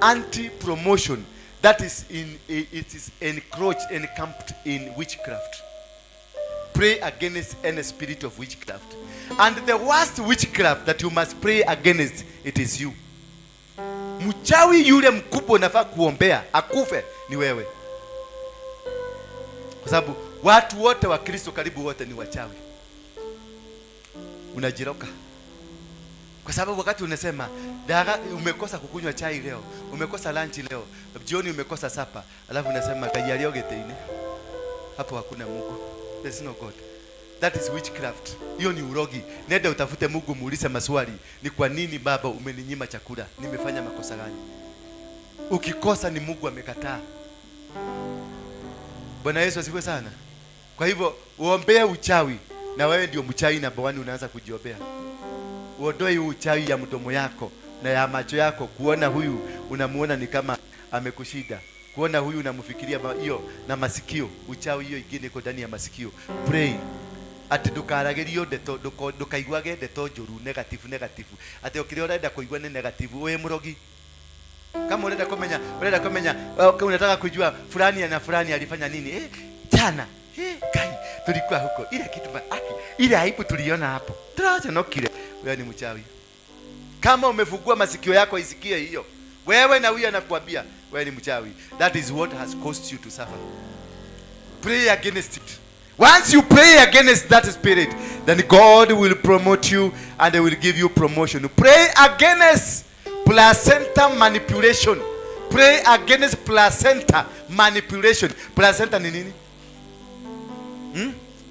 anti-promotion that is it is encamped in witchcraft. Pray against any spirit of witchcraft. And the worst witchcraft that you must pray against, it is you. Mchawi yule mkubwa unafaa kuombea akufe ni wewe. Kwa sababu watu wote wa Kristo karibu wote ni wachawi. Unajiroka. Kwa sababu wakati unasema umekosa kukunywa chai leo, umekosa lunch leo, jioni umekosa sapa, alafu unasema kayaliogeteine. Hapo hakuna Mungu. There is no God. That is witchcraft. Hiyo ni urogi. Nenda utafute Mungu, muulize maswali. Ni kwa nini Baba umeninyima chakula? Nimefanya makosa gani? Ukikosa ni Mungu amekataa. Bwana Yesu asifiwe sana. Kwa hivyo uombea uchawi, na wewe ndio mchawi na bawani unaanza kujiombea. Uondoe uchawi ya mdomo yako na ya macho yako, kuona huyu unamuona ni kama amekushida. Kuona huyu unamfikiria hiyo na masikio, uchawi hiyo ingine iko ndani ya masikio. Pray. Ati ndukaragerio ndeto ndukaiguage ndeto njuru negative. Ati ukirĩa urenda kuigua ni negative, wewe murogi. Kama unataka kumenya unataka kujua fulani na fulani alifanya nini jana, kai tulikuwa huko, ile kitu ile aibu tuliona hapo, tuache nokile. Wewe ni mchawi. Kama umefungua masikio yako isikie hiyo, wewe na huyu anakuambia wewe ni mchawi. That is what has caused you to suffer. Pray against it. Once you pray against that spirit, then God will promote you and will give you promotion. Pray against placenta manipulation. Pray against placenta manipulation. Placenta ni nini?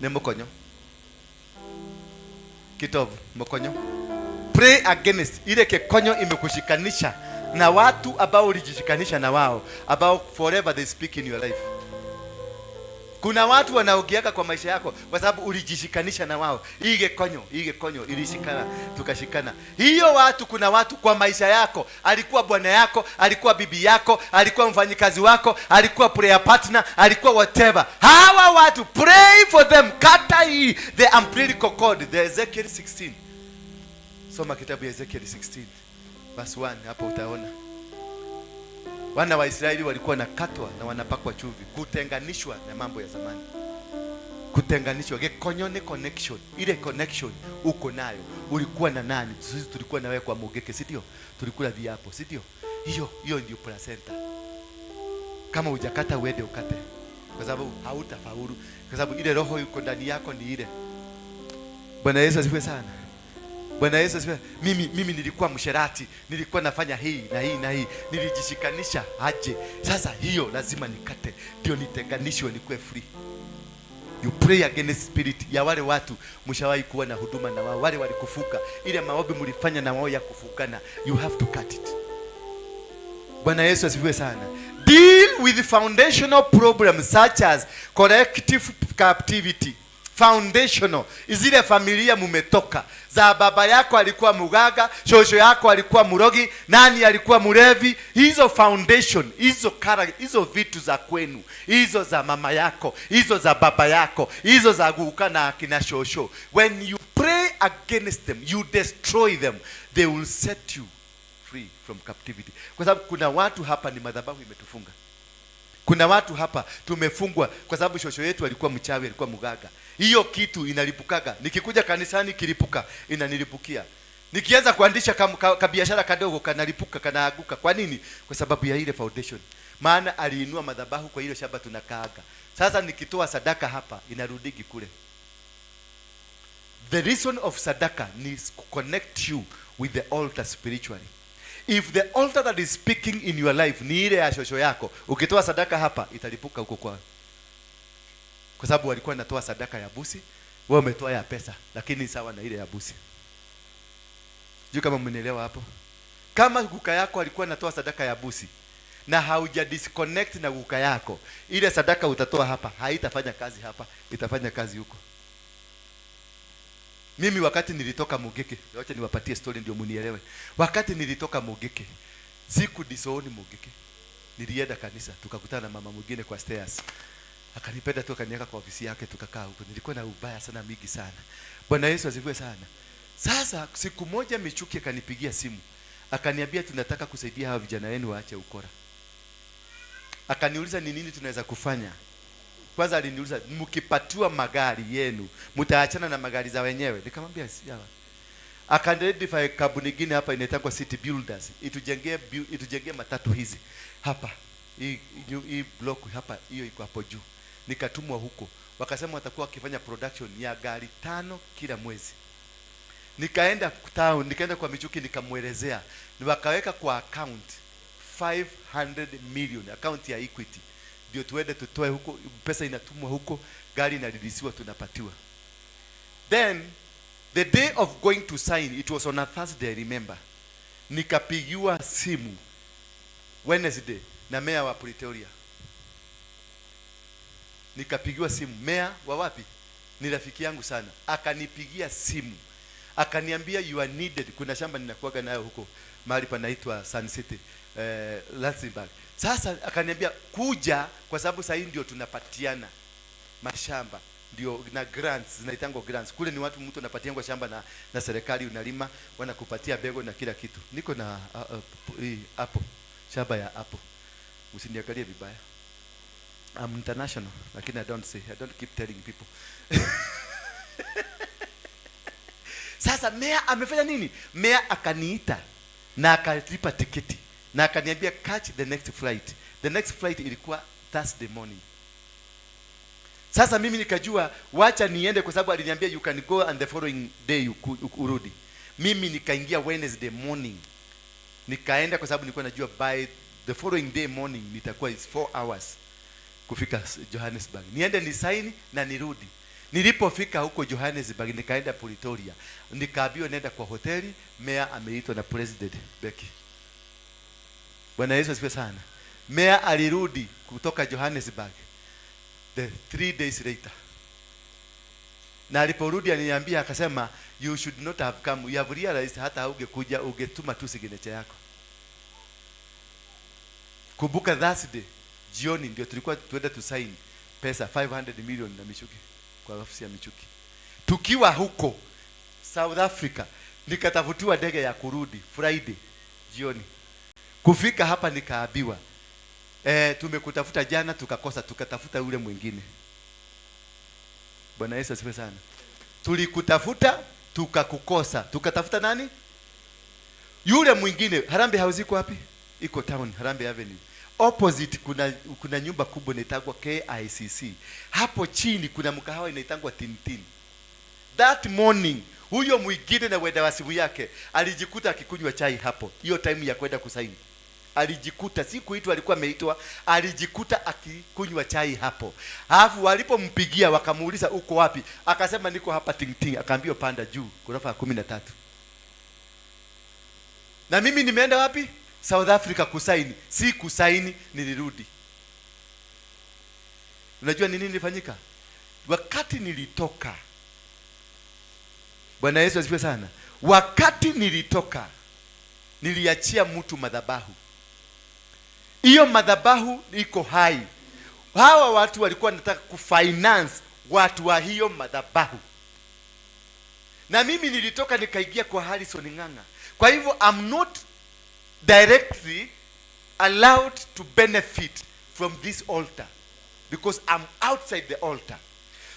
Ni mkonyo. Kitovu, mkonyo. Pray against ile kikonyo imekushikanisha na watu ambao ulijishikanisha na wao, about forever they speak in your life. Kuna watu wanaogiaka kwa maisha yako kwa sababu ulijishikanisha na wao. Hige konyo ilishikana, tukashikana. Hiyo watu, kuna watu kwa maisha yako, alikuwa bwana yako, alikuwa bibi yako, alikuwa mfanyikazi wako, alikuwa prayer partner, alikuwa whatever. Hawa watu, pray for them. Kata hii the umbilical cord, the Ezekiel 16. Soma kitabu ya Ezekiel 16 verse 1, hapo utaona. Wana wa Israeli walikuwa nakatwa na wanapakwa chumvi, kutenganishwa na mambo ya zamani. Kutenganishwa, gekonyo ni connection. Ile connection uko nayo. Ulikuwa na nani? Sisi tulikuwa na wewe kwa mogeke, si ndio? Tulikula viapo, si ndio? Hiyo ndio placenta. Kama hujakata uende ukate, kwa sababu hautafaulu, kwa sababu ile roho iko ndani yako ni ile. Bwana Yesu asifiwe sana. Bwana Yesu asifiwe. Mimi nilikuwa msherati, nilikuwa nafanya hii na hii na hii, nilijishikanisha aje. Sasa hiyo lazima nikate, ndio nitenganishwe, nikuwe free. You pray against spirit ya wale watu mshawahi kuwa na huduma na wao, wale walikufuka, ile maombi mlifanya na wao ya kufukana, you have to cut it. Bwana Yesu asifiwe sana. Deal with foundational problems such as collective captivity. Foundational, izile familia mumetoka, za baba yako alikuwa mugaga, shosho yako alikuwa murogi, nani alikuwa mulevi. Hizo foundation, hizo vitu za kwenu, hizo za mama yako, hizo za baba yako, hizo za guka na akina shosho, when you pray against them, you destroy them, they will set you free from captivity. Kwa sababu kuna watu hapa ni madhabahu imetufunga. Kuna watu hapa tumefungwa kwa sababu shosho yetu alikuwa mchawi, alikuwa mugaga. Hiyo kitu inalipukaga. Nikikuja kanisani kilipuka, inanilipukia. Nikianza kuandisha kabiashara kadogo kanalipuka, kanaaguka. Kwa nini? Kwa sababu ya ile foundation. Maana aliinua madhabahu kwa ile shamba tunakaaga. Sasa nikitoa sadaka hapa inarudigi kule. The reason of sadaka is to connect you with the altar spiritually. If the altar that is speaking in your life ni ile ya shosho yako, ukitoa sadaka hapa italipuka huko kwao. Kwa sababu walikuwa natoa sadaka ya busi, wewe umetoa ya pesa, lakini sawa na ile ya busi. Juu kama mnielewa hapo. Kama guka yako alikuwa natoa sadaka ya busi na hauja disconnect na guka yako, ile sadaka utatoa hapa haitafanya kazi hapa, itafanya kazi huko. Mimi wakati nilitoka Mugeke, wacha niwapatie story ndio munielewe. Wakati nilitoka Mugeke, siku disooni Mugeke, nilienda kanisa, tukakutana na mama mwingine kwa stairs. Akanipenda tu, akaniweka kwa ofisi yake, tukakaa huko. Nilikuwa na ubaya sana mingi sana. Bwana Yesu asifiwe sana. Sasa siku moja Michuki akanipigia simu. Akaniambia tunataka kusaidia hawa vijana wenu waache ukora. Akaniuliza ni nini tunaweza kufanya. Kwanza aliniuliza mkipatiwa magari yenu mtaachana na magari za wenyewe. Nikamwambia sawa. Akanidentify kampuni nyingine hapa inaitwa City Builders. Itujengee matatu hizi. Hapa. Hii block hapa hiyo iko hapo juu. Nikatumwa huko. Wakasema watakuwa wakifanya production ya gari 5 kila mwezi. Nikaenda town, nikaenda kwa Michuki nikamwelezea. Wakaweka kwa account 500 million, account ya Equity. Ndio tuende tutoe huko, pesa inatumwa huko, gari inarudishiwa tunapatiwa. Then the day of going to sign, it was on a Thursday, I remember. Nikapigiwa simu Wednesday na meya wa Pretoria. Nikapigiwa simu, meya wa wapi? Ni rafiki yangu sana. Akanipigia simu. Akaniambia you are needed. Kuna shamba ninakuaga nayo huko mahali panaitwa Sun City, Luxembourg. Sasa akaniambia kuja kwa sababu sasa hii ndio tunapatiana mashamba. Ndio na grants, zinaitangwa grants. Kule ni watu mtu anapatiwa shamba na serikali unalima, wanakupatia bego na kila kitu. Niko na hapo shamba ya hapo. Usiniangalie vibaya. I'm international, lakini I don't keep telling people. Sasa meya amefanya nini? Meya akaniita na akalipa tiketi na akaniambia catch the next flight. The next flight ilikuwa Thursday morning. Sasa mimi nikajua wacha niende kwa sababu aliniambia you can go and the following day urudi. Mimi nikaingia Wednesday morning. Nikaenda kwa sababu nilikuwa najua by the following day morning nitakuwa 4 hours kufika Johannesburg. Niende ni sign na nirudi. Nilipofika huko Johannesburg nikaenda Pretoria. Nikaambiwa nenda kwa hoteli, meya ameitwa na President Becky. Bwana Yesu asifiwe sana. Meya alirudi kutoka Johannesburg the 3 days later. Na aliporudi aliniambia akasema you should not have come. You have realized hata haungekuja ungetuma tu signature yako. Kumbuka Thursday jioni ndio tulikuwa tuenda to sign pesa 500 million na Michuki kwa ofisi ya Michuki. Tukiwa huko South Africa nikatafutiwa ndege ya kurudi Friday jioni. Kufika hapa nikaambiwa tumekutafuta jana tukakosa, tukatafuta yule mwingine. Bwana Yesu asifiwe sana. Tulikutafuta tukakukosa, tukatafuta nani? Yule mwingine. Harambee House iko wapi? Iko town, Harambee Avenue. Opposite kuna nyumba kubwa inaitwa KICC. Hapo chini kuna mkahawa inaitwa Tintin. That morning huyo mwingine na wenda wasibu yake alijikuta akikunywa chai hapo. Hiyo time ya kwenda kusaini. Alijikuta si kuitwa, alikuwa ameitwa, alijikuta akikunywa chai hapo. Alafu walipompigia wakamuuliza uko wapi? Akasema niko hapa Tintin. Akaambiwa panda juu ghorofa ya 13. Na mimi nimeenda wapi? South Africa kusaini. Si kusaini, nilirudi. Unajua nini nilifanyika? Wakati nilitoka, Bwana Yesu asifiwe sana. Wakati nilitoka, niliachia mtu madhabahu. Hiyo madhabahu iko hai. Hawa watu walikuwa wanataka kufinance watu wa hiyo madhabahu. Na mimi nilitoka nikaingia kwa Harrison Ng'ang'a. Kwa hivyo I'm not directly allowed to benefit from this altar because I'm outside the altar.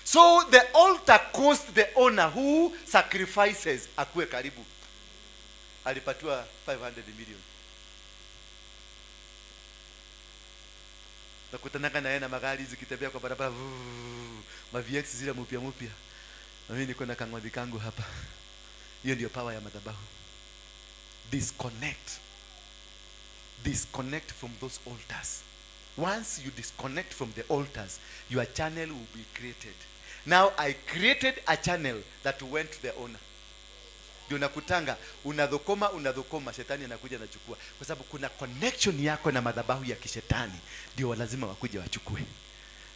So the altar cost the owner who sacrifices akuwe karibu. Alipatiwa 500 million. Nakutanaka na yeye na magari zikitembea kwa barabara, ma VX zile mpya. Na mimi niko na kang'ombe kangu hapa. Hiyo ndio power ya madhabahu. Disconnect from those altars. Once you disconnect from the altars, your channel will be created. Now I created a channel that went to the owner. Ndio nakutanga unadhokoma shetani anakuja anachukua kwa sababu kuna connection yako na madhabahu ya kishetani, ndio lazima wakuje wachukue.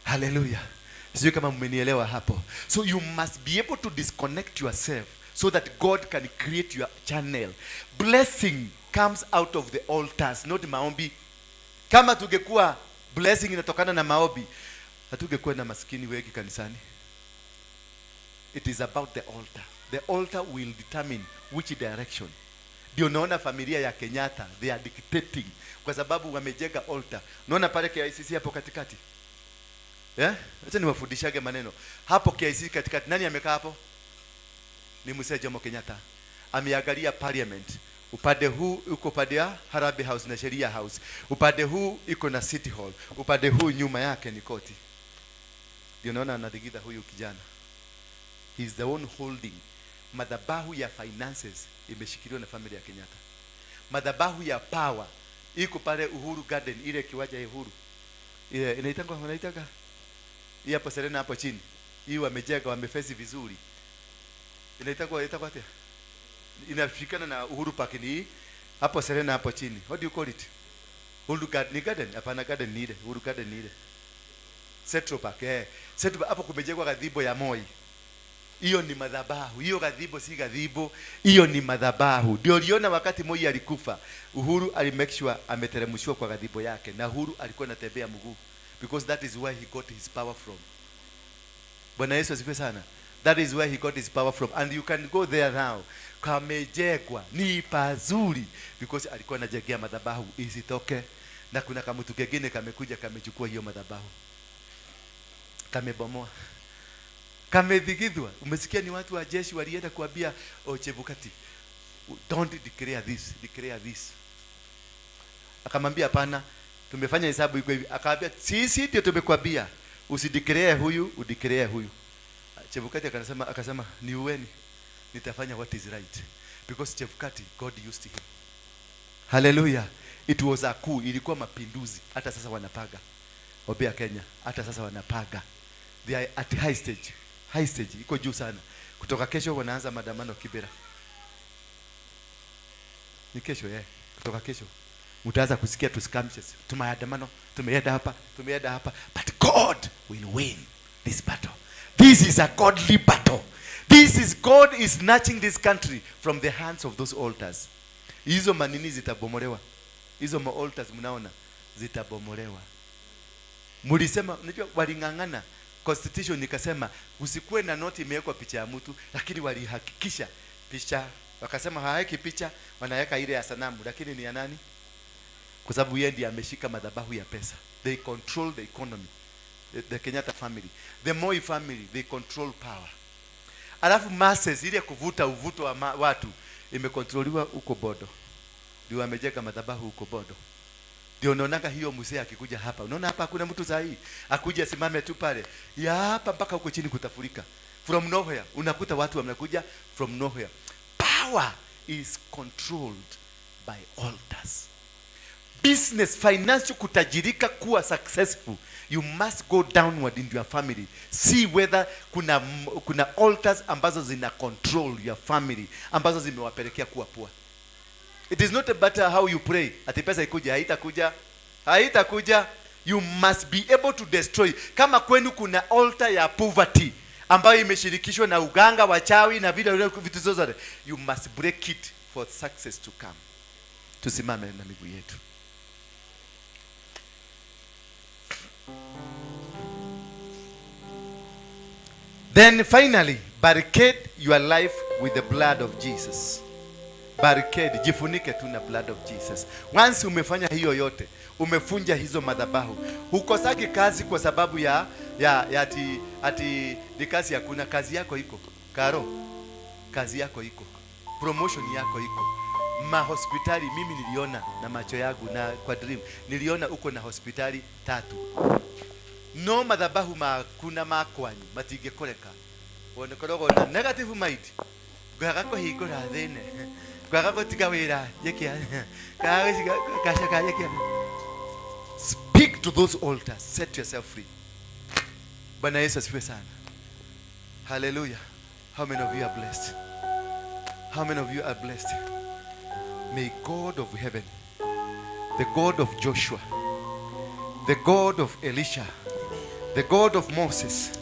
Hallelujah. Sio kama mmenielewa hapo. So you must be able to disconnect yourself so that God can create your channel. Blessing comes out of the altars, not maombi. Kama tungekuwa blessing inatokana na maombi, hatungekuwa na maskini wengi kanisani. It is about the altar. The altar will determine which direction. Ndio unaona familia ya Kenyatta they are dictating kwa sababu wamejenga altar. Unaona pale KICC hapo katikati. Acha niwafundishage maneno. Hapo KICC katikati nani amekaa hapo? Ni Mzee Jomo Kenyatta. Ameangalia parliament. Upande huu uko upande ya Harambee House na Sheria House. Upande huu iko na City Hall. Upande huu nyuma yake ni koti. Ndio unaona anadigida huyu kijana. He is the one holding. Madhabahu ya finances imeshikiliwa na familia ya Kenyatta. Madhabahu ya power iko pale Uhuru Garden, ile kiwanja ya Uhuru. Ile inaitanga hii hapo Serena hapo chini. Hii wamejenga, wamefesi vizuri. Inaitwa ate? Inafikana na Uhuru Park ni hapo Serena hapo chini. What do you call it? Uhuru Garden, garden? Hapana, garden ni ile. Uhuru Garden ni ile. Central Park, Central hapo kumejengwa kadhibo ya Moi. Hiyo ni madhabahu. Hiyo kadhibo si kadhibo. Hiyo ni madhabahu. Ndio uliona wakati Moi alikufa, Uhuru alimake sure ameteremshwa kwa kadhibo yake, na Uhuru alikuwa anatembea mguu because that is where he got his power from. Bwana Yesu asifiwe sana. That is where he got his power from, and you can go there now. Kamejengwa ni pazuri because alikuwa anajengea madhabahu isitoke, na kuna kama mtu kingine kamekuja kamechukua hiyo madhabahu, kamebomoa, kamedhigidwa. Umesikia ni watu wa jeshi walienda kuambia Chebukati, don't declare this, declare this. Akamwambia hapana, tumefanya hesabu iko hivi. Akaambia sisi ndio tumekuambia usideclare huyu, udeclare huyu. Chebukati akasema ni uweni, nitafanya what is right because Chebukati God used him. Hallelujah. It was a coup, ilikuwa mapinduzi. Hata sasa wanapaga Obea Kenya, hata sasa wanapaga. They are at high stage. High stage iko juu sana. Kutoka kesho wanaanza maandamano Kibera. Ni kesho kutoka kesho mtaanza kusikia tuskamishes, tumaandamano, tumeenda hapa, but God will win this battle. This is a godly battle. This is God is snatching this country from the hands of those altars. Hizo manini zitabomolewa. Hizo ma altars mnaona zitabomolewa. Mulisema unajua walingangana constitution nikasema usikuwe na noti imewekwa picha ya mtu, lakini walihakikisha picha, wakasema haweki picha, wanaweka ile ya sanamu, lakini ni ya nani? Kwa sababu yeye ndiye ameshika madhabahu ya pesa. They control the economy. The Kenyatta family, the Moi family, they control power. Alafu masses ile kuvuta uvuto wa watu imekontroliwa huko Bodo. Ndio amejenga madhabahu huko Bodo. Ndio unaonanga hiyo mzee akikuja hapa. Unaona hapa hakuna mtu sahihi. Akuja simame tu pale. Ya hapa mpaka huko chini kutafurika. From nowhere unakuta watu wanakuja from nowhere. Power is controlled by altars. Business, financial kutajirika, kuwa successful, you must go downward in your family. See whether kuna altars ambazo zina control your family, ambazo zimewapelekea kuwa poor. It is not a matter how you pray. Ati pesa ikuja, haitakuja. You must be able to destroy. Kama kwenu kuna altar ya poverty ambayo imeshirikishwa na uganga, wachawi na vitu zote, you must break it for success to come. Tusimame na miguu yetu. Then finally, barricade your life with the blood of Jesus. Barricade, jifunike tu na blood of Jesus. Once umefanya hiyo yote, umefunja hizo madhabahu, hukosaki kazi kwa sababu ya ati ni kazi hakuna. Kazi yako iko. Karo, kazi yako iko. Promotion yako iko. Mahospitali mimi niliona na macho yangu, na kwa dream niliona uko na hospitali 3. No madhabahu kuna makwanyu matigekoreka. Wonekorogo na negative mind. Gwagako higora thene. Gwagako tigawira yekia. Kashaka yekia. Speak to those altars. Set yourself free. Bwana Yesu asifiwe sana. Hallelujah. How many of you are blessed? How many of you are blessed? May God of heaven, the God of Joshua, the God of Elisha, the God of Moses,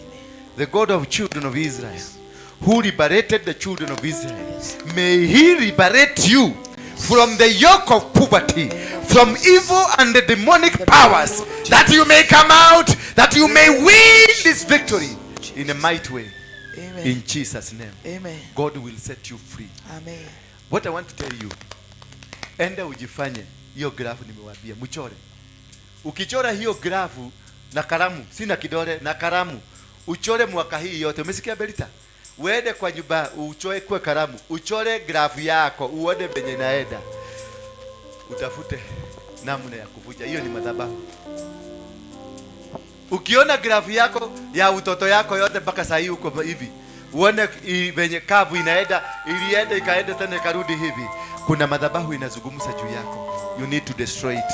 the God of children of Israel, who liberated the children of Israel, may He liberate you from the yoke of poverty, from evil and the demonic powers, that you may come out, that you may win this victory in a mighty way. Amen. In Jesus' name. Amen. God will set you free. Amen. What I want to tell you, enda ujifanye hiyo grafu nimewaambia mchore. Ukichora hiyo grafu na kalamu, sina kidole, na kalamu uchore mwaka hii yote. Umesikia Belita? Uende kwa nyumba uchoe kwa kalamu, uchore grafu yako, uone penye naenda. Utafute namna ya kuvuja. Hiyo ni madhabahu. Ukiona grafu yako ya utoto yako yote mpaka saa hii uko hivi, uone venye kavu inaenda, ilienda ikaenda tena ikarudi hivi, kuna madhabahu inazungumza juu yako. You need to destroy it.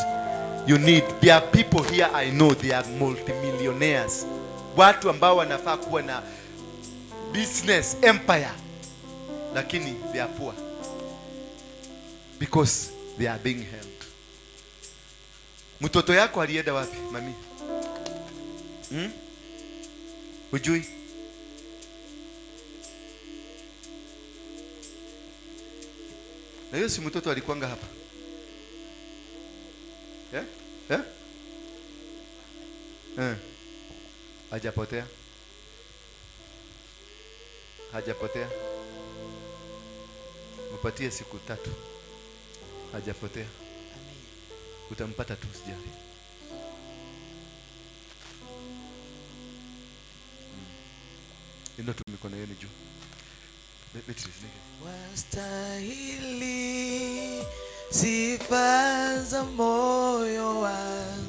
You need, there are people here I know they are multimillionaires, watu ambao wanafaa kuwa na business empire, lakini they are poor because they are being held. Mtoto yako alienda wapi mami? Ujui? Na hiyo si mtoto alikuanga hapa? Hajapotea? Hajapotea? Mpatie siku 3. Hajapotea. Utampata tu, sijali. Ndio tumikono yenu juu. Wastahili sifa za moyo wangu.